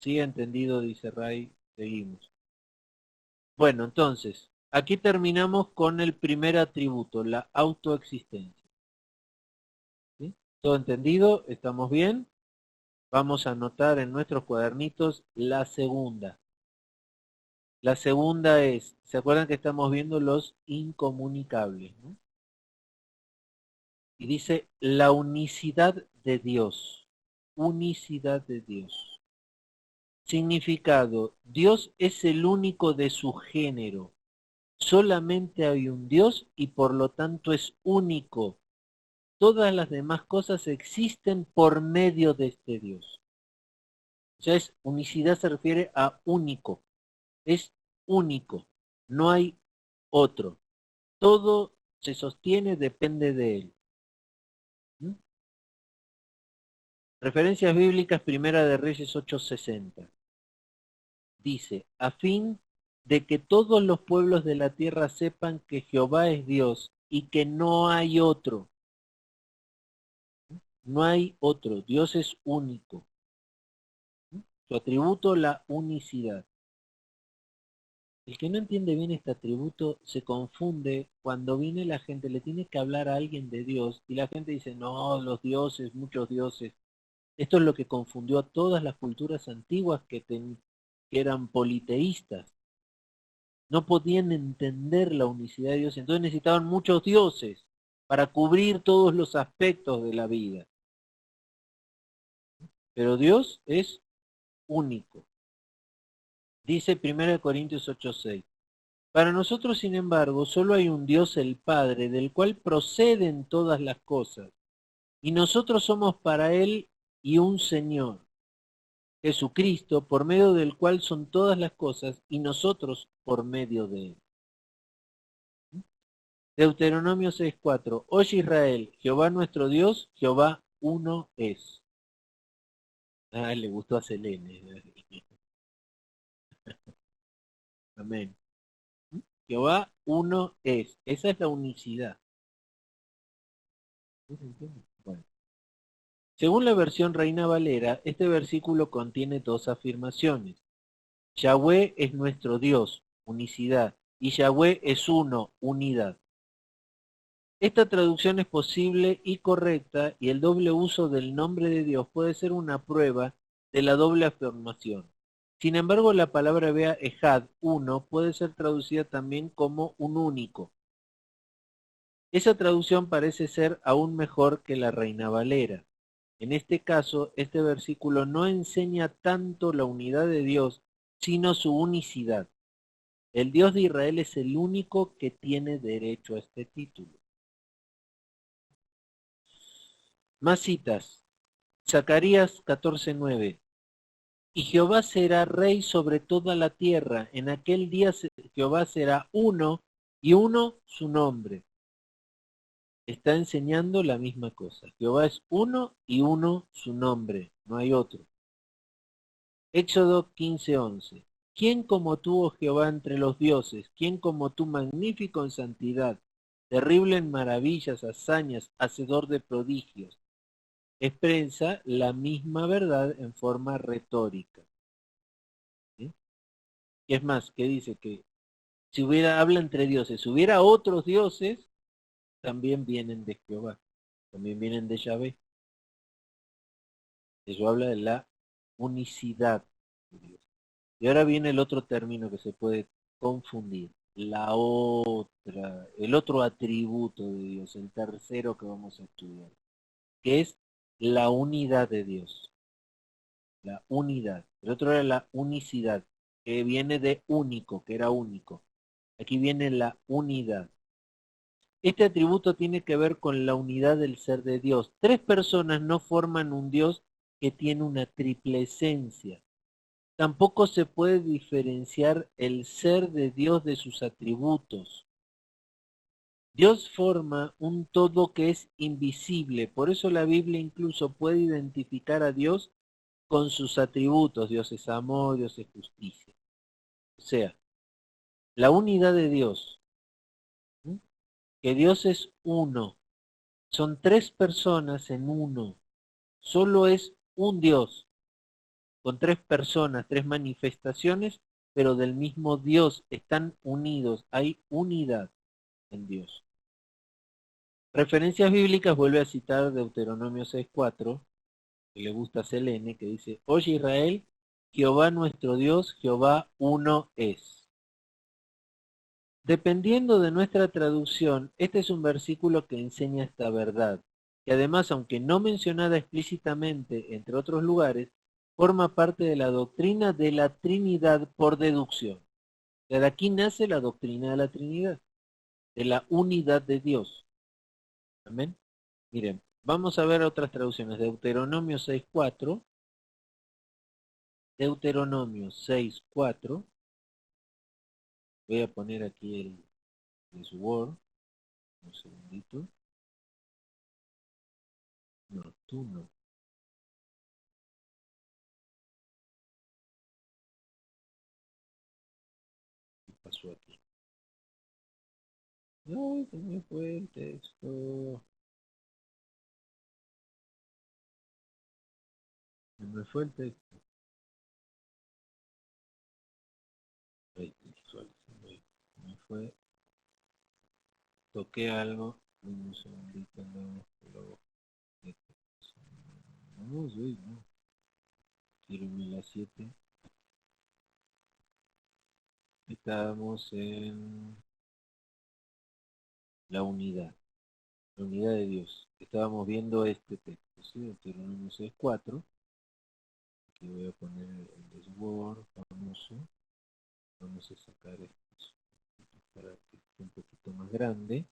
Sí, entendido, dice Ray. Seguimos. Bueno, entonces, aquí terminamos con el primer atributo, la autoexistencia. ¿Sí? ¿Todo entendido? ¿Estamos bien? Vamos a anotar en nuestros cuadernitos la segunda. La segunda es, ¿se acuerdan que estamos viendo los incomunicables? ¿No? Y dice la unicidad de Dios. Unicidad de Dios. Significado, Dios es el único de su género. Solamente hay un Dios y por lo tanto es único. Todas las demás cosas existen por medio de este Dios. O sea, unicidad se refiere a único. Es único. No hay otro. Todo se sostiene, depende de él. ¿Mm? Referencias bíblicas, Primera de Reyes 8:60. Dice, a fin de que todos los pueblos de la tierra sepan que Jehová es Dios y que no hay otro. No hay otro. Dios es único. Su atributo, la unicidad. El que no entiende bien este atributo se confunde cuando viene la gente, le tiene que hablar a alguien de Dios y la gente dice, no, los dioses, muchos dioses. Esto es lo que confundió a todas las culturas antiguas que eran politeístas. No podían entender la unicidad de Dios, entonces necesitaban muchos dioses para cubrir todos los aspectos de la vida. Pero Dios es único. Dice 1 Corintios 8:6. Para nosotros, sin embargo, solo hay un Dios, el Padre, del cual proceden todas las cosas, y nosotros somos para Él y un Señor, Jesucristo, por medio del cual son todas las cosas, y nosotros por medio de Él. Deuteronomio 6:4. Oye Israel, Jehová nuestro Dios, Jehová uno es. Ah, le gustó a Selene. Amén. Jehová uno es. Esa es la unicidad. Bueno. Según la versión Reina Valera, este versículo contiene dos afirmaciones. Yahweh es nuestro Dios, unicidad, y Yahweh es uno, unidad. Esta traducción es posible y correcta, y el doble uso del nombre de Dios puede ser una prueba de la doble afirmación. Sin embargo, la palabra hebrea ejad, uno, puede ser traducida también como un único. Esa traducción parece ser aún mejor que la Reina Valera. En este caso, este versículo no enseña tanto la unidad de Dios, sino su unicidad. El Dios de Israel es el único que tiene derecho a este título. Más citas. Zacarías 14:9. Y Jehová será rey sobre toda la tierra. En aquel día Jehová será uno y uno su nombre. Está enseñando la misma cosa. Jehová es uno y uno su nombre. No hay otro. Éxodo 15:11. ¿Quién como tú, oh Jehová, entre los dioses? ¿Quién como tú, magnífico en santidad, terrible en maravillas, hazañas, hacedor de prodigios? Expresa la misma verdad en forma retórica. ¿Sí? Y es más, que dice que si habla entre dioses, si hubiera otros dioses, también vienen de Jehová, también vienen de Yahvé. Eso habla de la unicidad de Dios. Y ahora viene el otro término que se puede confundir, el otro atributo de Dios, el tercero que vamos a estudiar, que es la unidad de Dios. La unidad. El otro era la unicidad, que viene de único, que era único. Aquí viene la unidad. Este atributo tiene que ver con la unidad del ser de Dios. Tres personas no forman un Dios que tiene una triple esencia. Tampoco se puede diferenciar el ser de Dios de sus atributos. Dios forma un todo que es invisible. Por eso la Biblia incluso puede identificar a Dios con sus atributos. Dios es amor, Dios es justicia. O sea, la unidad de Dios, ¿sí? Que Dios es uno. Son tres personas en uno. Solo es un Dios, con tres personas, tres manifestaciones, pero del mismo Dios. Están unidos. Hay unidad en Dios. Referencias bíblicas vuelve a citar Deuteronomio 6:4, que le gusta a Selene, que dice, Oye Israel, Jehová nuestro Dios, Jehová uno es. Dependiendo de nuestra traducción, este es un versículo que enseña esta verdad, que además, aunque no mencionada explícitamente entre otros lugares, forma parte de la doctrina de la Trinidad por deducción. De aquí nace la doctrina de la Trinidad, de la unidad de Dios. Amén. Miren, vamos a ver otras traducciones. Deuteronomio 6:4. Deuteronomio 6:4. Voy a poner aquí el Word. Un segundito. No, tú no. ¿Qué pasó aquí? No, se me fue el texto. Se me fue el texto. Ay, se me fue. Toqué algo. Un segundito, no. No, 17. Estamos en la unidad de Dios. Estábamos viendo este texto, ¿sí? Deuteronomio 6:4. Aquí voy a poner el Word famoso. Vamos a sacar esto para que esté un poquito más grande.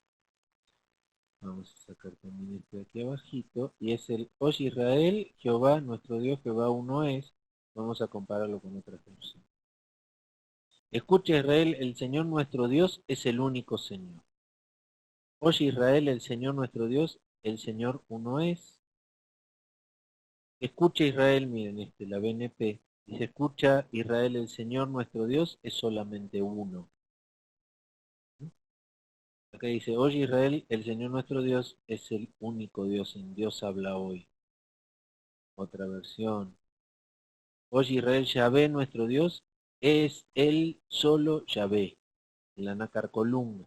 Vamos a sacar también este de aquí abajito. Y es el Oye Israel, Jehová, nuestro Dios, Jehová uno es. Vamos a compararlo con otras versiones. Escucha Israel, el Señor nuestro Dios es el único Señor. Oye Israel, el Señor nuestro Dios, el Señor uno es. Escucha Israel, miren la BNP. Dice, escucha Israel, el Señor nuestro Dios es solamente uno. Acá dice, oye Israel, el Señor nuestro Dios es el único Dios, en Dios habla hoy. Otra versión. Oye Israel, Yahvé nuestro Dios es el solo Yahvé, en la nácar columna.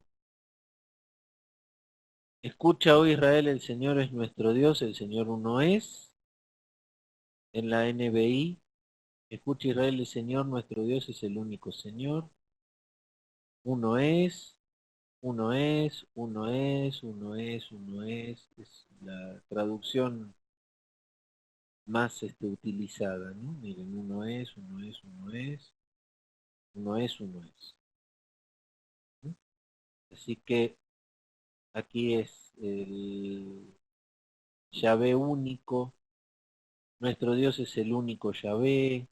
Escucha, oh Israel, el Señor es nuestro Dios, el Señor uno es. En la NBI, escucha Israel, el Señor nuestro Dios es el único Señor. Uno es, uno es, uno es, uno es, uno es. Es la traducción más utilizada, ¿no? Miren, uno es, uno es, uno es, uno es, uno es. ¿No? Así que aquí es el Yahvé único. Nuestro Dios es el único Yahvé.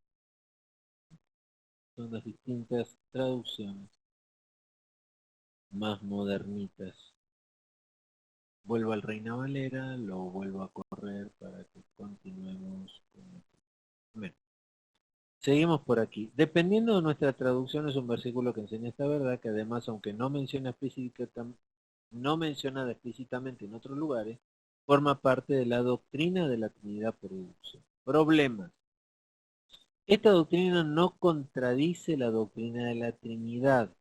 Son las distintas traducciones más modernitas. Vuelvo al Reina Valera, lo vuelvo a correr para que continuemos con esto. Bien. Seguimos por aquí. Dependiendo de nuestra traducción, es un versículo que enseña esta verdad, que además, aunque no menciona explícitamente en otros lugares, forma parte de la doctrina de la Trinidad por deducción. Problemas. Esta doctrina no contradice la doctrina de la Trinidad.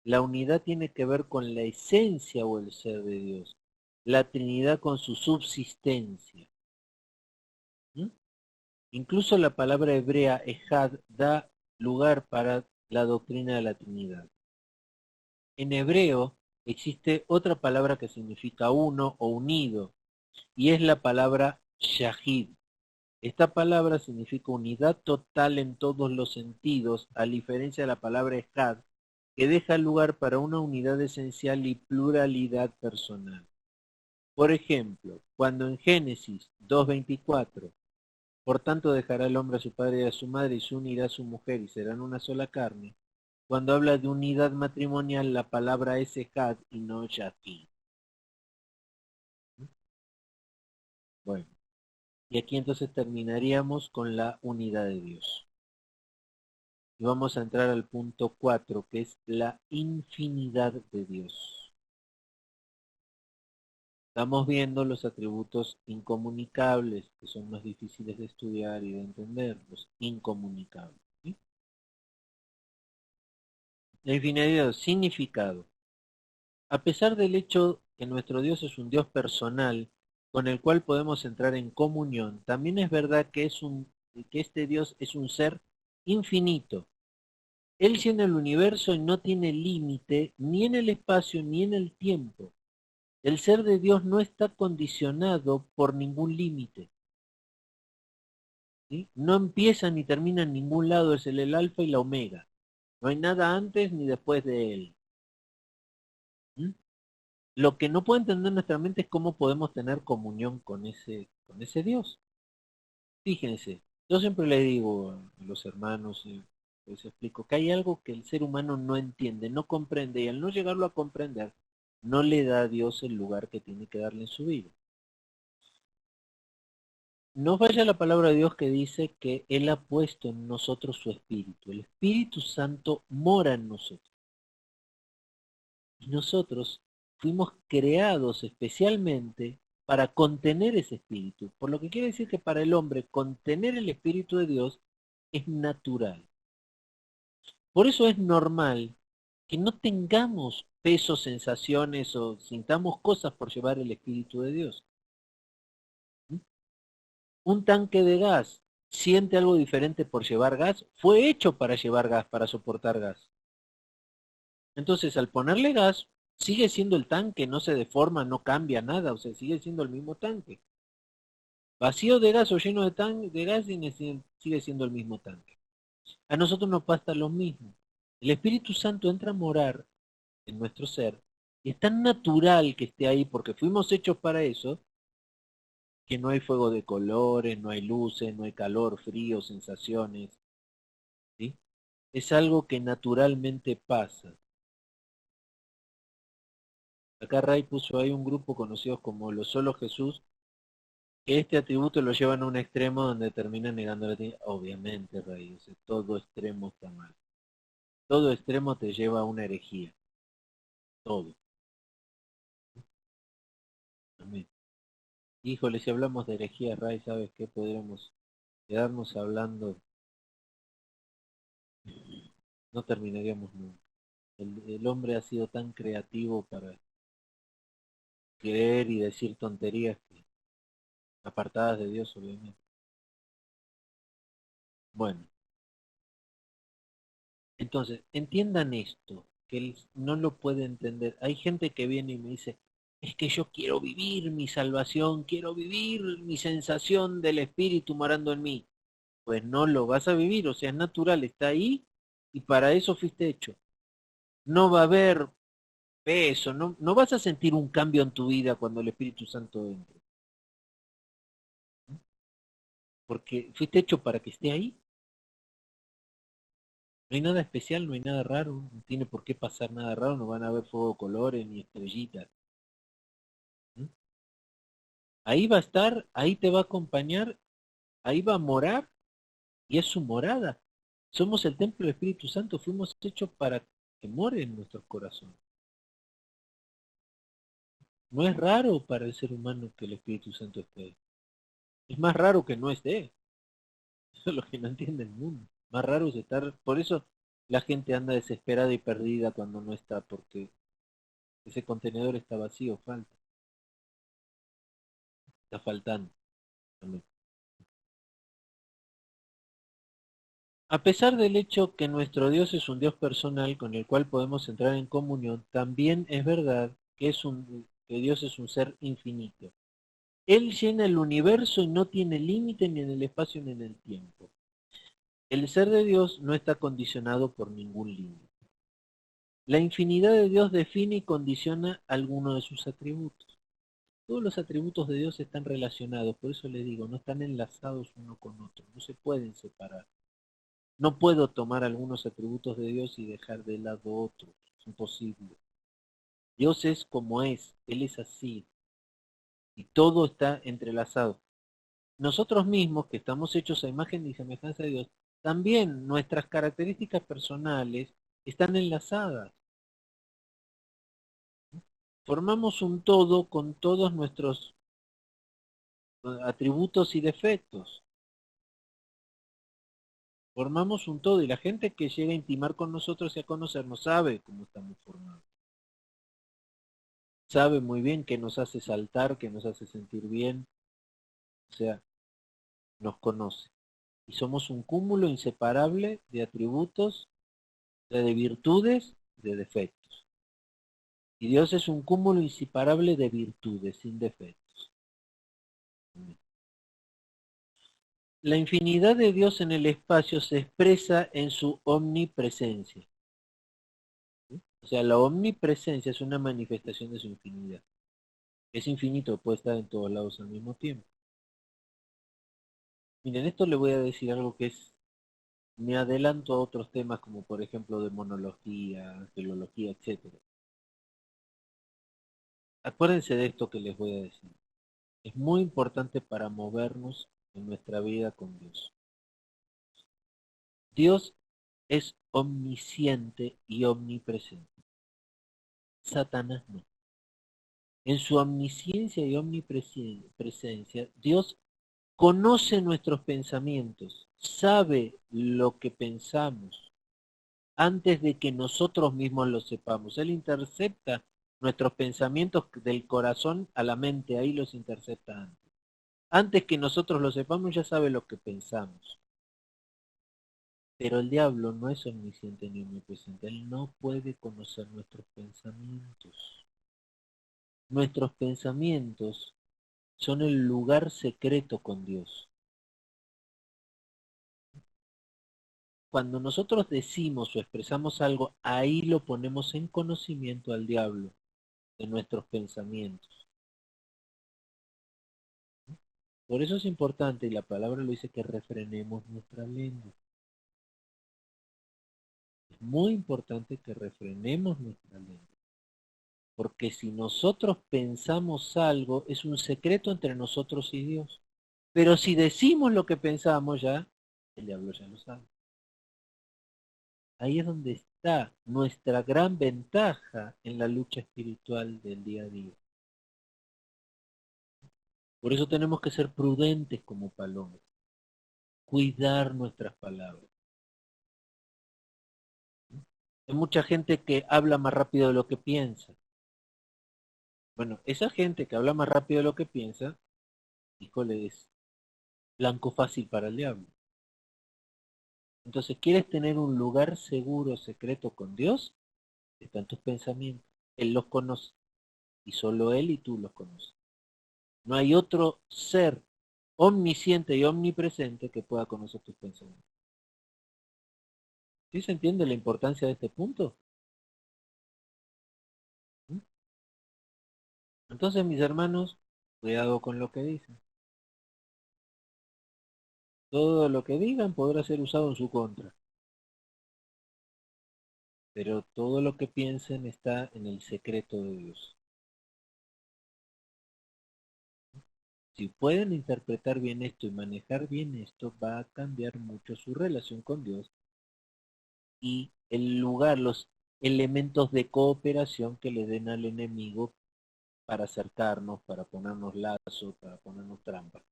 La unidad tiene que ver con la esencia o el ser de Dios. La Trinidad con su subsistencia. ¿Mm? Incluso la palabra hebrea ejad da lugar para la doctrina de la Trinidad. En hebreo existe otra palabra que significa uno o unido, y es la palabra shahid. Esta palabra significa unidad total en todos los sentidos, a diferencia de la palabra ejad, que deja lugar para una unidad esencial y pluralidad personal. Por ejemplo, cuando en Génesis 2:24, por tanto dejará el hombre a su padre y a su madre y se unirá a su mujer y serán una sola carne, cuando habla de unidad matrimonial la palabra es ejad y no yahid. Bueno, y aquí entonces terminaríamos con la unidad de Dios. Y vamos a entrar al punto 4, que es la infinidad de Dios. Estamos viendo los atributos incomunicables, que son más difíciles de estudiar y de entender, los incomunicables. ¿Sí? La infinidad de Dios, significado. A pesar del hecho que nuestro Dios es un Dios personal, con el cual podemos entrar en comunión, también es verdad que este Dios es un ser infinito. Él llena el universo y no tiene límite ni en el espacio ni en el tiempo. El ser de Dios no está condicionado por ningún límite. ¿Sí? No empieza ni termina en ningún lado, es el alfa y la omega. No hay nada antes ni después de él. ¿Mm? Lo que no puede entender nuestra mente es cómo podemos tener comunión con ese Dios. Fíjense, yo siempre le digo a los hermanos, les explico que hay algo que el ser humano no entiende, no comprende, y al no llegarlo a comprender, no le da a Dios el lugar que tiene que darle en su vida. No falla la palabra de Dios que dice que Él ha puesto en nosotros su Espíritu. El Espíritu Santo mora en nosotros. Y nosotros fuimos creados especialmente para contener ese Espíritu. Por lo que quiere decir que para el hombre contener el Espíritu de Dios es natural. Por eso es normal que no tengamos pesos, sensaciones o sintamos cosas por llevar el Espíritu de Dios. Un tanque de gas siente algo diferente por llevar gas, fue hecho para llevar gas, para soportar gas. Entonces, al ponerle gas, sigue siendo el tanque, no se deforma, no cambia nada, o sea, sigue siendo el mismo tanque. Vacío de gas o lleno de gas sigue siendo el mismo tanque. A nosotros nos pasa lo mismo. El Espíritu Santo entra a morar en nuestro ser y es tan natural que esté ahí porque fuimos hechos para eso, que no hay fuego de colores, no hay luces, no hay calor, frío, sensaciones, ¿sí? Es algo que naturalmente pasa. Acá Ray puso ahí un grupo conocidos como los Solo Jesús, que este atributo lo llevan a un extremo donde termina negando la Trinidad. Obviamente, Ray, o sea, todo extremo está mal. Todo extremo te lleva a una herejía. Todo. Amén. Híjole, si hablamos de herejía, Ray, ¿sabes qué? Podríamos quedarnos hablando. No terminaríamos nunca. El hombre ha sido tan creativo para creer y decir tonterías que, apartadas de Dios, obviamente. Bueno, entonces, entiendan esto, que él no lo puede entender. Hay gente que viene y me dice, es que yo quiero vivir mi salvación, quiero vivir mi sensación del Espíritu morando en mí. Pues no lo vas a vivir, o sea, es natural, está ahí y para eso fuiste hecho. No va a haber peso, no vas a sentir un cambio en tu vida cuando el Espíritu Santo entre, porque fuiste hecho para que esté ahí. No hay nada especial, no hay nada raro, no tiene por qué pasar nada raro, no van a haber fuego de colores ni estrellitas. ¿Mm? Ahí va a estar, ahí te va a acompañar, ahí va a morar y es su morada. Somos el templo del Espíritu Santo, fuimos hechos para que more en nuestros corazones. No es raro para el ser humano que el Espíritu Santo esté ahí. Es más raro que no esté. Eso es lo que no entiende el mundo. Más raro es estar, por eso la gente anda desesperada y perdida cuando no está, porque ese contenedor está vacío, está faltando. También. A pesar del hecho que nuestro Dios es un Dios personal con el cual podemos entrar en comunión, también es verdad que Dios es un ser infinito. Él llena el universo y no tiene límite ni en el espacio ni en el tiempo. El ser de Dios no está condicionado por ningún límite. La infinidad de Dios define y condiciona algunos de sus atributos. Todos los atributos de Dios están relacionados, por eso le digo, no están enlazados uno con otro, no se pueden separar. No puedo tomar algunos atributos de Dios y dejar de lado otros, es imposible. Dios es como es, Él es así, y todo está entrelazado. Nosotros mismos, que estamos hechos a imagen y semejanza de Dios, también nuestras características personales están enlazadas. Formamos un todo con todos nuestros atributos y defectos. Formamos un todo y la gente que llega a intimar con nosotros y a conocernos sabe cómo estamos formados. Sabe muy bien qué nos hace saltar, qué nos hace sentir bien. O sea, nos conoce. Y somos un cúmulo inseparable de atributos, de virtudes, de defectos. Y Dios es un cúmulo inseparable de virtudes, sin defectos. La infinidad de Dios en el espacio se expresa en su omnipresencia. O sea, la omnipresencia es una manifestación de su infinidad. Es infinito, puede estar en todos lados al mismo tiempo. Miren, esto le voy a decir algo que es, me adelanto a otros temas como por ejemplo demonología, angelología, etcétera. Acuérdense de esto que les voy a decir. Es muy importante para movernos en nuestra vida con Dios. Dios es omnisciente y omnipresente. Satanás no. En su omnisciencia y omnipresencia, Dios conoce nuestros pensamientos, sabe lo que pensamos antes de que nosotros mismos lo sepamos. Él intercepta nuestros pensamientos del corazón a la mente, ahí los intercepta antes. Antes que nosotros lo sepamos, ya sabe lo que pensamos. Pero el diablo no es omnisciente ni omnipresente. Él no puede conocer nuestros pensamientos. Nuestros pensamientos son el lugar secreto con Dios. Cuando nosotros decimos o expresamos algo, ahí lo ponemos en conocimiento al diablo de nuestros pensamientos. Por eso es importante, y la palabra lo dice, que refrenemos nuestra lengua. Es muy importante que refrenemos nuestra lengua. Porque si nosotros pensamos algo, es un secreto entre nosotros y Dios. Pero si decimos lo que pensamos ya, el diablo ya lo sabe. Ahí es donde está nuestra gran ventaja en la lucha espiritual del día a día. Por eso tenemos que ser prudentes como palomas, cuidar nuestras palabras. Hay mucha gente que habla más rápido de lo que piensa. Bueno, esa gente que habla más rápido de lo que piensa, híjole, es blanco fácil para el diablo. Entonces, ¿quieres tener un lugar seguro, secreto con Dios? Están tus pensamientos. Él los conoce. Y solo Él y tú los conoces. No hay otro ser omnisciente y omnipresente que pueda conocer tus pensamientos. ¿Sí se entiende la importancia de este punto? ¿Mm? Entonces, mis hermanos, cuidado con lo que dicen. Todo lo que digan podrá ser usado en su contra. Pero todo lo que piensen está en el secreto de Dios. Si pueden interpretar bien esto y manejar bien esto, va a cambiar mucho su relación con Dios y el lugar, los elementos de cooperación que le den al enemigo para acercarnos, para ponernos lazos, para ponernos trampas.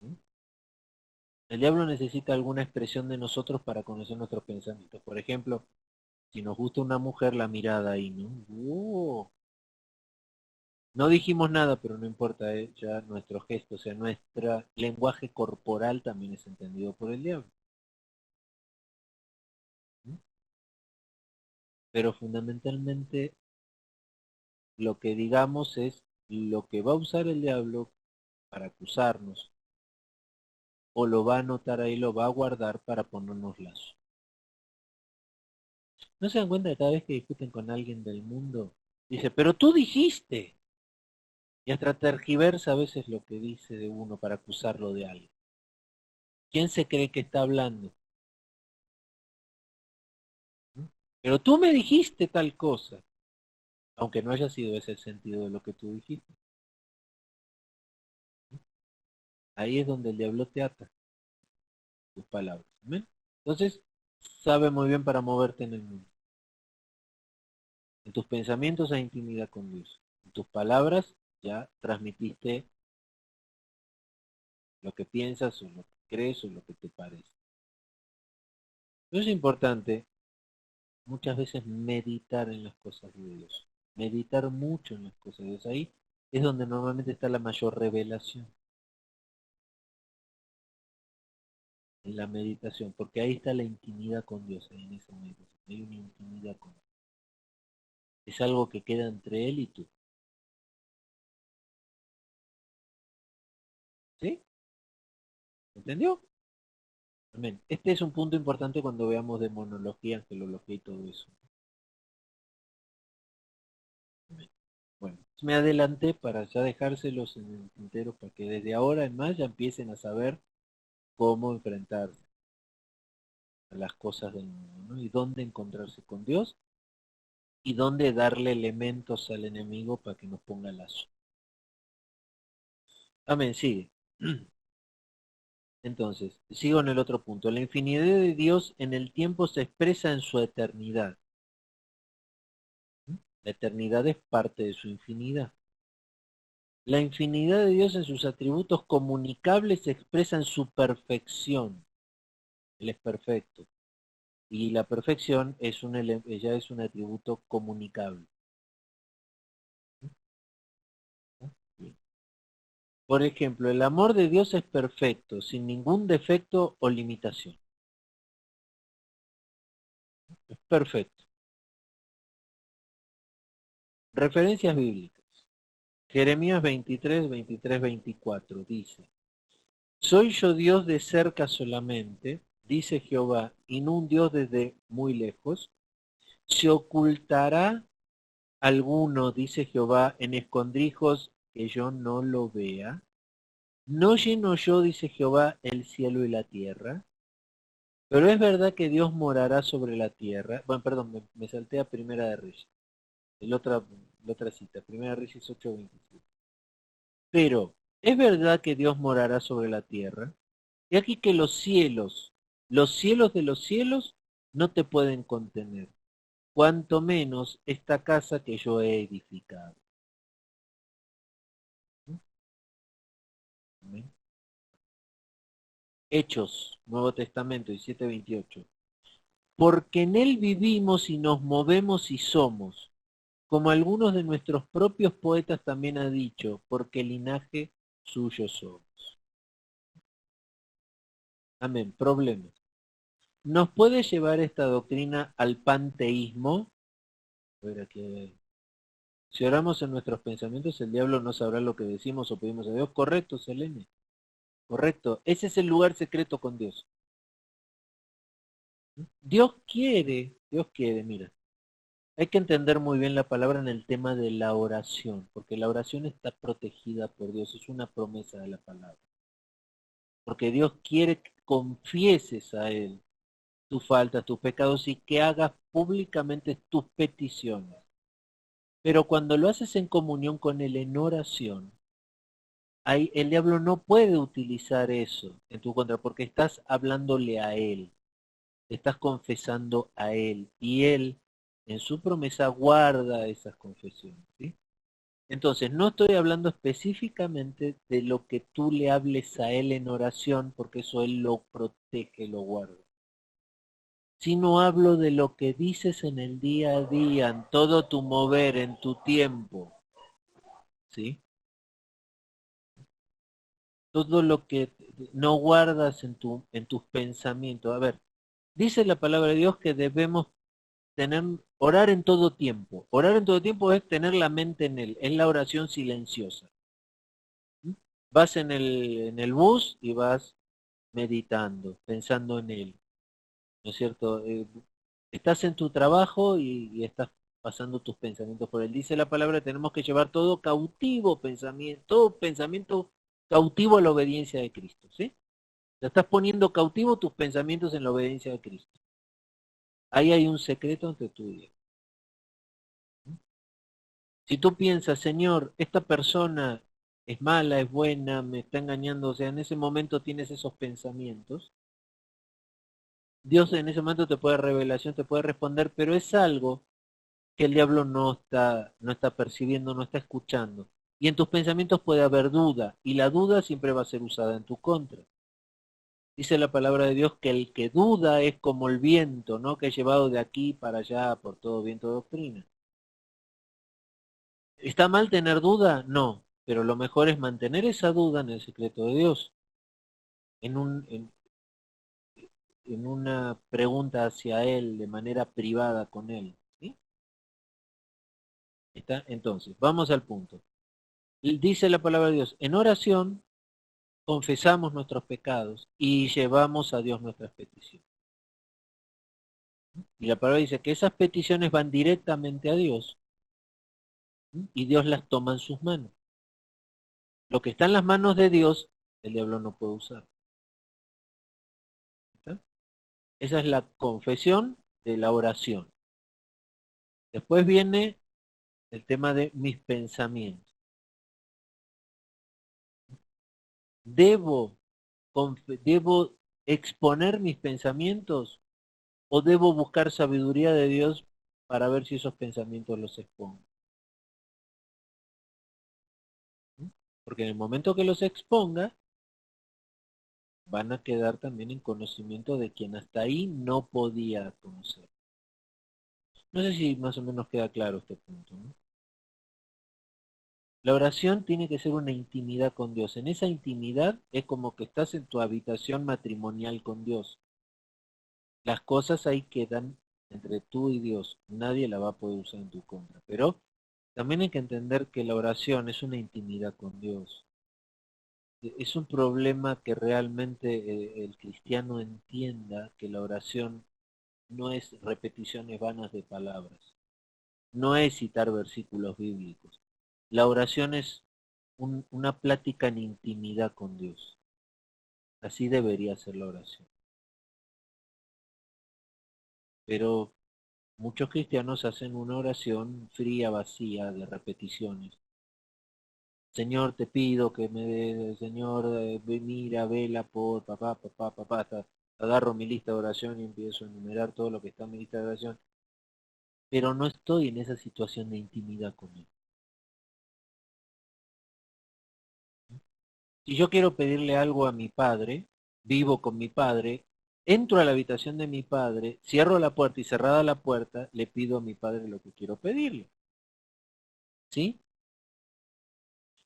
¿Mm? El diablo necesita alguna expresión de nosotros para conocer nuestros pensamientos. Por ejemplo, si nos gusta una mujer, la mirada ahí, ¿no? No dijimos nada, pero no importa, ya nuestro gesto, o sea, nuestro lenguaje corporal también es entendido por el diablo. ¿Mm? Pero fundamentalmente lo que digamos es lo que va a usar el diablo para acusarnos, o lo va a anotar ahí, lo va a guardar para ponernos lazo. ¿No se dan cuenta que cada vez que discuten con alguien del mundo, dice, pero tú dijiste? Y hasta tergiversa a veces lo que dice de uno para acusarlo de algo. ¿Quién se cree que está hablando? ¿Mm? Pero tú me dijiste tal cosa, aunque no haya sido ese el sentido de lo que tú dijiste. Ahí es donde el diablo te ata tus palabras. ¿Ven? Entonces, sabe muy bien para moverte en el mundo. En tus pensamientos hay intimidad con Dios. En tus palabras ya transmitiste lo que piensas o lo que crees o lo que te parece. Pero es importante muchas veces meditar en las cosas de Dios. Meditar mucho en las cosas de Dios. Ahí es donde normalmente está la mayor revelación. En la meditación. Porque ahí está la intimidad con Dios. Ahí en esa meditación. Hay una intimidad con Dios. Es algo que queda entre Él y tú. ¿Sí? ¿Entendió? Amén. Este es un punto importante cuando veamos demonología, angelología y todo eso. Amén. Bueno, me adelanté para ya dejárselos en el tintero para que desde ahora en más ya empiecen a saber cómo enfrentarse a las cosas del mundo, ¿no? Y dónde encontrarse con Dios y dónde darle elementos al enemigo para que nos ponga lazo. Amén, sigue. Entonces, sigo en el otro punto. La infinidad de Dios en el tiempo se expresa en su eternidad. La eternidad es parte de su infinidad. La infinidad de Dios en sus atributos comunicables se expresa en su perfección. Él es perfecto. Y la perfección es ya es un atributo comunicable. Por ejemplo, el amor de Dios es perfecto, sin ningún defecto o limitación. Es perfecto. Referencias bíblicas. Jeremías 23, 23, 24 dice: Soy yo Dios de cerca solamente, dice Jehová, y no un Dios desde muy lejos. ¿Se ocultará alguno, dice Jehová, en escondrijos que yo no lo vea? ¿No lleno yo, dice Jehová, el cielo y la tierra? Pero es verdad que Dios morará sobre la tierra. Bueno, perdón, me salté a Primera de Reyes. La otra cita, Primera de Reyes 8:27. Pero es verdad que Dios morará sobre la tierra. Y aquí que los cielos de los cielos, no te pueden contener. Cuanto menos esta casa que yo he edificado. ¿Mm? Hechos, Nuevo Testamento 17:28. Porque en él vivimos y nos movemos y somos, como algunos de nuestros propios poetas también han dicho, porque linaje suyo somos. Amén. Problema. ¿Nos puede llevar esta doctrina al panteísmo? A ver, aquí. Si oramos en nuestros pensamientos, el diablo no sabrá lo que decimos o pedimos a Dios. Correcto, Selene. Correcto. Ese es el lugar secreto con Dios. Dios quiere, mira. Hay que entender muy bien la palabra en el tema de la oración, porque la oración está protegida por Dios, es una promesa de la palabra. Porque Dios quiere que confieses a Él tus faltas, tus pecados y que hagas públicamente tus peticiones. Pero cuando lo haces en comunión con Él en oración, ahí el diablo no puede utilizar eso en tu contra porque estás hablándole a Él, te estás confesando a Él y Él en su promesa guarda esas confesiones. ¿Sí? Entonces, no estoy hablando específicamente de lo que tú le hables a Él en oración porque eso Él lo protege, lo guarda. Sino hablo de lo que dices en el día a día, en todo tu mover, en tu tiempo. ¿Sí? Todo lo que no guardas en tus pensamientos. A ver, dice la palabra de Dios que debemos orar en todo tiempo. Orar en todo tiempo es tener la mente en Él, es la oración silenciosa. ¿Mm? Vas en el bus y vas meditando, pensando en Él, ¿no es cierto? Estás en tu trabajo y estás pasando tus pensamientos por Él. Dice la palabra, tenemos que llevar todo cautivo pensamiento, todo pensamiento cautivo a la obediencia de Cristo, ¿sí? Te estás poniendo cautivo tus pensamientos en la obediencia de Cristo. Ahí hay un secreto entre tú y Dios. Si tú piensas, Señor, esta persona es mala, es buena, me está engañando, o sea, en ese momento tienes esos pensamientos, Dios en ese momento te puede revelación, te puede responder, pero es algo que el diablo no está percibiendo, no está escuchando. Y en tus pensamientos puede haber duda, y la duda siempre va a ser usada en tu contra. Dice la palabra de Dios que el que duda es como el viento, ¿no? Que es llevado de aquí para allá por todo viento de doctrina. ¿Está mal tener duda? No, pero lo mejor es mantener esa duda en el secreto de Dios, en, un, en una pregunta hacia Él de manera privada con Él. ¿Sí? ¿Está? Entonces, vamos al punto. Dice la palabra de Dios, en oración confesamos nuestros pecados y llevamos a Dios nuestras peticiones. Y la palabra dice que esas peticiones van directamente a Dios, ¿sí? Y Dios las toma en sus manos. Lo que está en las manos de Dios, el diablo no puede usar. ¿Está? Esa es la confesión de la oración. Después viene el tema de mis pensamientos. ¿Debo, debo exponer mis pensamientos o debo buscar sabiduría de Dios para ver si esos pensamientos los expongo? ¿Mm? Porque en el momento que los exponga, van a quedar también en conocimiento de quien hasta ahí no podía conocer. No sé si más o menos queda claro este punto, ¿no? La oración tiene que ser una intimidad con Dios. En esa intimidad es como que estás en tu habitación matrimonial con Dios. Las cosas ahí quedan entre tú y Dios. Nadie la va a poder usar en tu contra. Pero también hay que entender que la oración es una intimidad con Dios. Es un problema que realmente el cristiano entienda que la oración no es repeticiones vanas de palabras, no es citar versículos bíblicos. La oración es una plática en intimidad con Dios. Así debería ser la oración. Pero muchos cristianos hacen una oración fría, vacía, de repeticiones. Señor, te pido que me dé, Señor, mira, vela por papá, papá, papá, hasta agarro mi lista de oración y empiezo a enumerar todo lo que está en mi lista de oración, pero no estoy en esa situación de intimidad con Él. Si yo quiero pedirle algo a mi padre, vivo con mi padre, entro a la habitación de mi padre, cierro la puerta y cerrada la puerta, le pido a mi padre lo que quiero pedirle. ¿Sí?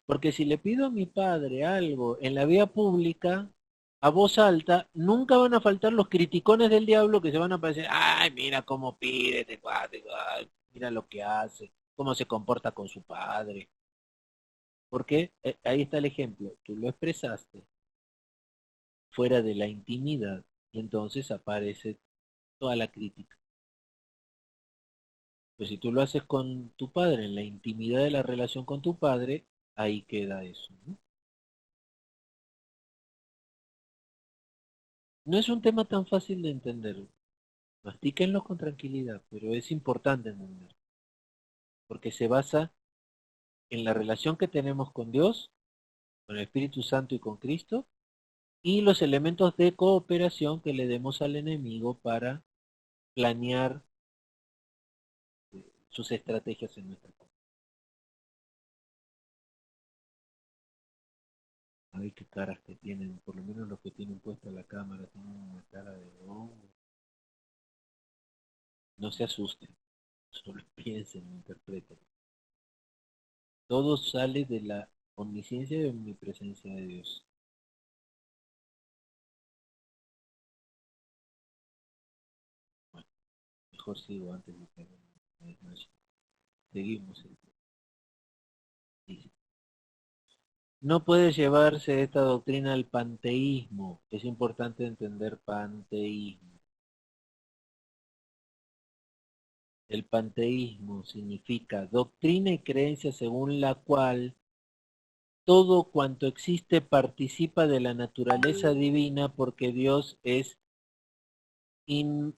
Porque si le pido a mi padre algo en la vía pública, a voz alta, nunca van a faltar los criticones del diablo que se van a aparecer, ay, mira cómo pide este cuate, ay, mira lo que hace, cómo se comporta con su padre. Porque ahí está el ejemplo, tú lo expresaste fuera de la intimidad y entonces aparece toda la crítica. Pues si tú lo haces con tu padre, en la intimidad de la relación con tu padre, ahí queda eso, ¿no? No es un tema tan fácil de entender. Mastíquenlo con tranquilidad, pero es importante entender, porque se basa en la relación que tenemos con Dios, con el Espíritu Santo y con Cristo, y los elementos de cooperación que le demos al enemigo para planear sus estrategias en nuestra contra. Ay, qué caras que tienen, por lo menos los que tienen puesta la cámara, tienen una cara de... Oh, no se asusten, solo piensen, interpreten. Todo sale de la omnisciencia y omnipresencia de Dios. Bueno, mejor sigo antes de que me desmaye. Seguimos. Dice, no puede llevarse esta doctrina al panteísmo. Es importante entender panteísmo. El panteísmo significa doctrina y creencia según la cual todo cuanto existe participa de la naturaleza divina porque Dios es in-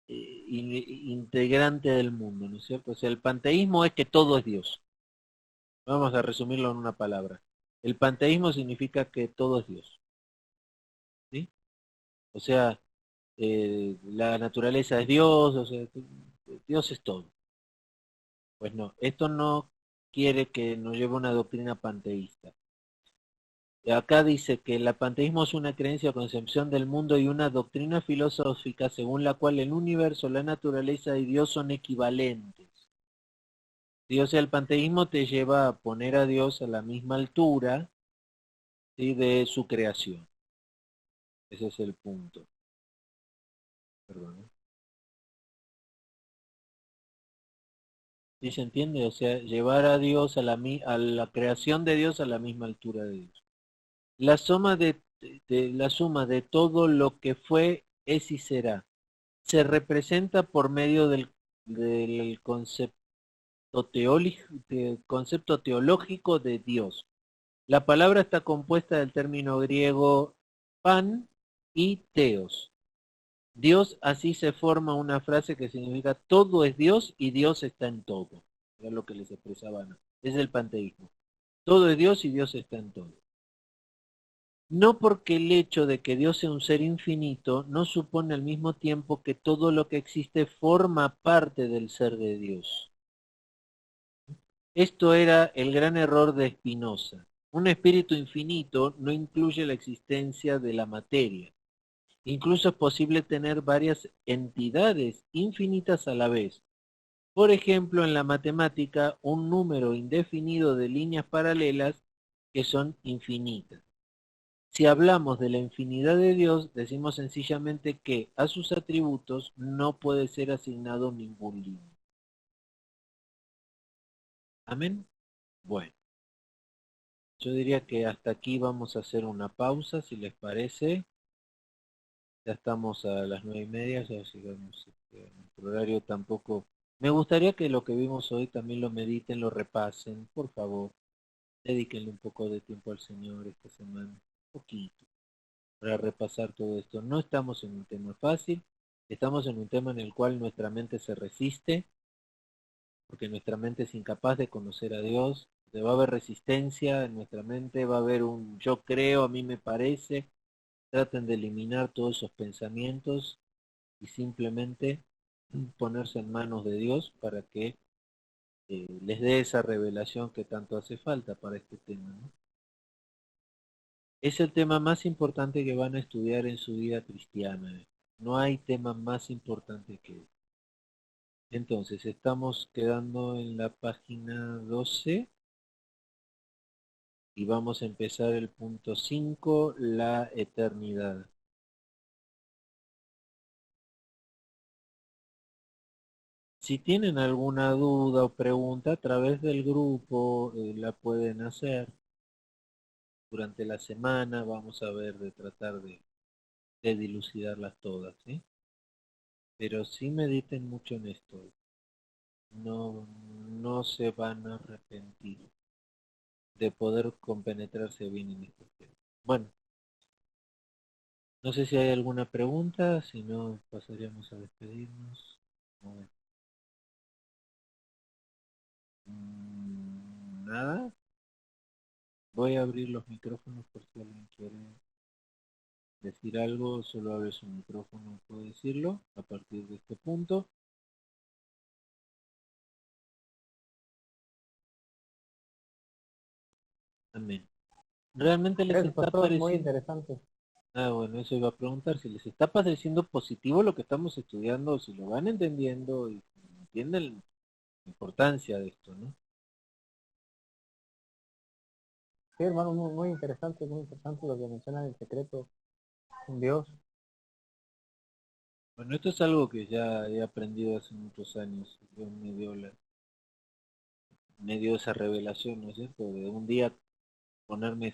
integrante del mundo, ¿no es cierto? O sea, el panteísmo es que todo es Dios. Vamos a resumirlo en una palabra. El panteísmo significa que todo es Dios, ¿sí? O sea, la naturaleza es Dios, o sea, Dios es todo. Pues no, esto no quiere que nos lleve a una doctrina panteísta. Acá dice que el panteísmo es una creencia o concepción del mundo y una doctrina filosófica según la cual el universo, la naturaleza y Dios son equivalentes. ¿Sí? O sea, el panteísmo te lleva a poner a Dios a la misma altura, ¿sí?, de su creación. Ese es el punto. Perdón, ¿eh? ¿Sí se entiende? O sea, llevar a Dios a la creación de Dios a la misma altura de Dios. La suma la suma de todo lo que fue, es y será se representa por medio del concepto teológico de Dios. La palabra está compuesta del término griego pan y teos. Dios, así se forma una frase que significa todo es Dios y Dios está en todo. Era lo que les expresaba, ¿no? Es el panteísmo. Todo es Dios y Dios está en todo. No porque el hecho de que Dios sea un ser infinito no supone al mismo tiempo que todo lo que existe forma parte del ser de Dios. Esto era el gran error de Spinoza. Un espíritu infinito no incluye la existencia de la materia. Incluso es posible tener varias entidades infinitas a la vez. Por ejemplo, en la matemática, un número indefinido de líneas paralelas que son infinitas. Si hablamos de la infinidad de Dios, decimos sencillamente que a sus atributos no puede ser asignado ningún límite. ¿Amén? Bueno, yo diría que hasta aquí vamos a hacer una pausa, si les parece. Ya estamos a las 9:30, ya llegamos a nuestro horario tampoco. Me gustaría que lo que vimos hoy también lo mediten, lo repasen, por favor. Dedíquenle un poco de tiempo al Señor esta semana, un poquito, para repasar todo esto. No estamos en un tema fácil, estamos en un tema en el cual nuestra mente se resiste, porque nuestra mente es incapaz de conocer a Dios. Va a haber resistencia en nuestra mente, va a haber un yo creo, a mí me parece. Traten de eliminar todos esos pensamientos y simplemente ponerse en manos de Dios para que les dé esa revelación que tanto hace falta para este tema, ¿no? Es el tema más importante que van a estudiar en su vida cristiana. No hay tema más importante que este. Entonces, estamos quedando en la página 12 y vamos a empezar el punto 5, la eternidad. Si tienen alguna duda o pregunta a través del grupo, la pueden hacer durante la semana. Vamos a ver de tratar de dilucidarlas todas, ¿sí? Pero sí mediten mucho en esto. No, no se van a arrepentir de poder compenetrarse bien en este tema. Bueno, no sé si hay alguna pregunta, si no pasaríamos a despedirnos. A ver. Nada. Voy a abrir los micrófonos por si alguien quiere decir algo, solo abre su micrófono, puede decirlo a partir de este punto. Amén. ¿Realmente les Gracias, está pastor, muy pareciendo? interesante. Ah, bueno, eso iba a preguntar, si les está pareciendo positivo lo que estamos estudiando, si lo van entendiendo y entienden la importancia de esto, ¿no? Sí, hermano, muy interesante lo que menciona el secreto en Dios. Bueno, esto es algo que ya he aprendido hace muchos años. Dios me dio esa revelación, ¿no es cierto? De un día ponerme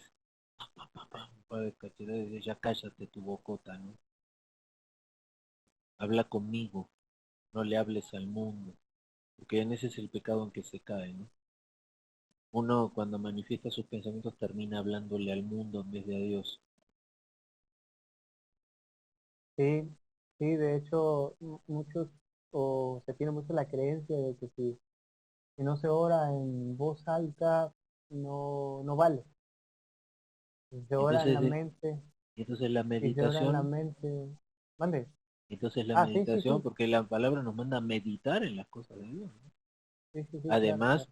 un par de cachetadas y decir, ya cállate tu bocota, ¿no? Habla conmigo, no le hables al mundo, porque en ese es el pecado en que se cae, ¿no? Uno cuando manifiesta sus pensamientos termina hablándole al mundo en vez de a Dios. Sí, sí, de hecho, muchos, o se tiene mucho la creencia de que si no se ora en voz alta, no vale. Si se ora en Entonces, la mente, entonces la si se ora en la meditación, mente, mande. entonces la Ah, sí, sí, meditación, sí, porque la palabra nos manda a meditar en las cosas de Dios, ¿no? sí, sí, sí, claro, claro. Además,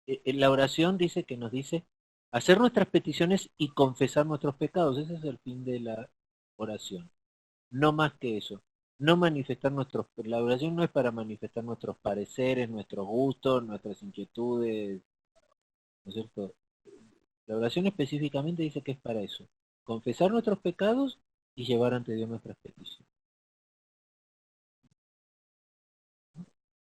la oración dice que nos dice hacer nuestras peticiones y confesar nuestros pecados. Ese es el fin de la oración. No más que eso. No manifestar nuestros, la oración no es para manifestar nuestros pareceres, nuestros gustos, nuestras inquietudes, ¿no es cierto? La oración específicamente dice que es para eso. Confesar nuestros pecados y llevar ante Dios nuestras peticiones.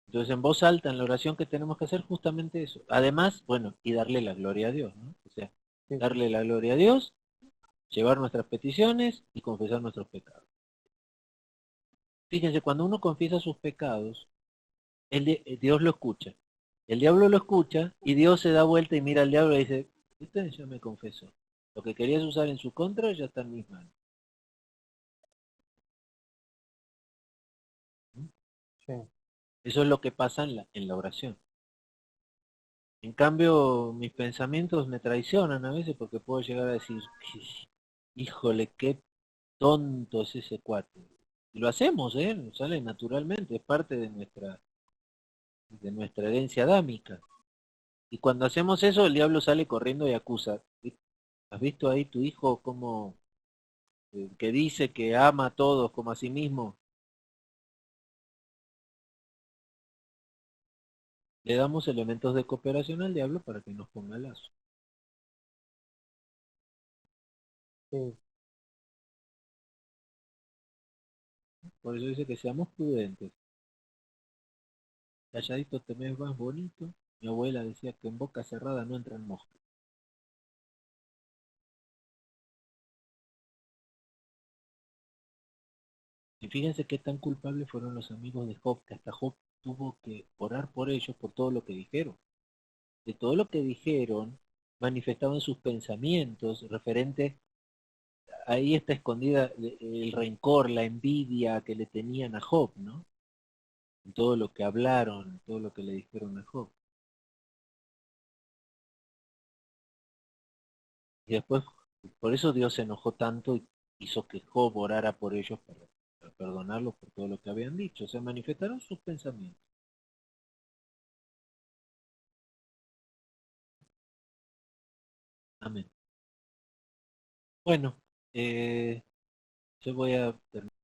Entonces, en voz alta, en la oración que tenemos que hacer, justamente eso. Además, bueno, y darle la gloria a Dios, ¿no? O sea, Sí, darle la gloria a Dios, llevar nuestras peticiones y confesar nuestros pecados. Fíjense, cuando uno confiesa sus pecados, Dios lo escucha. El diablo lo escucha y Dios se da vuelta y mira al diablo y dice, usted ya me confesó. Lo que querías usar en su contra ya está en mis manos. ¿Mm? sí. Eso es lo que pasa en la oración. En cambio, mis pensamientos me traicionan a veces porque puedo llegar a decir, híjole, qué tonto es ese cuate. Y lo hacemos, ¿eh? Nos sale naturalmente, es parte de nuestra herencia adámica. Y cuando hacemos eso, el diablo sale corriendo y acusa. ¿Has visto ahí tu hijo como que dice que ama a todos como a sí mismo? Le damos elementos de cooperación al diablo para que nos ponga lazo. Sí, Por eso dice que seamos prudentes. Calladito te ves más bonito. Mi abuela decía que en boca cerrada no entran moscas. Y fíjense qué tan culpables fueron los amigos de Job, que hasta Job tuvo que orar por ellos por todo lo que dijeron. De todo lo que dijeron, manifestaban sus pensamientos referente, ahí está escondida el rencor, la envidia que le tenían a Job, ¿no? En todo lo que hablaron, todo lo que le dijeron a Job. Y después, por eso Dios se enojó tanto y hizo que Job orara por ellos para perdonarlos por todo lo que habían dicho. O sea, manifestaron sus pensamientos. Amén. Bueno, yo voy a terminar.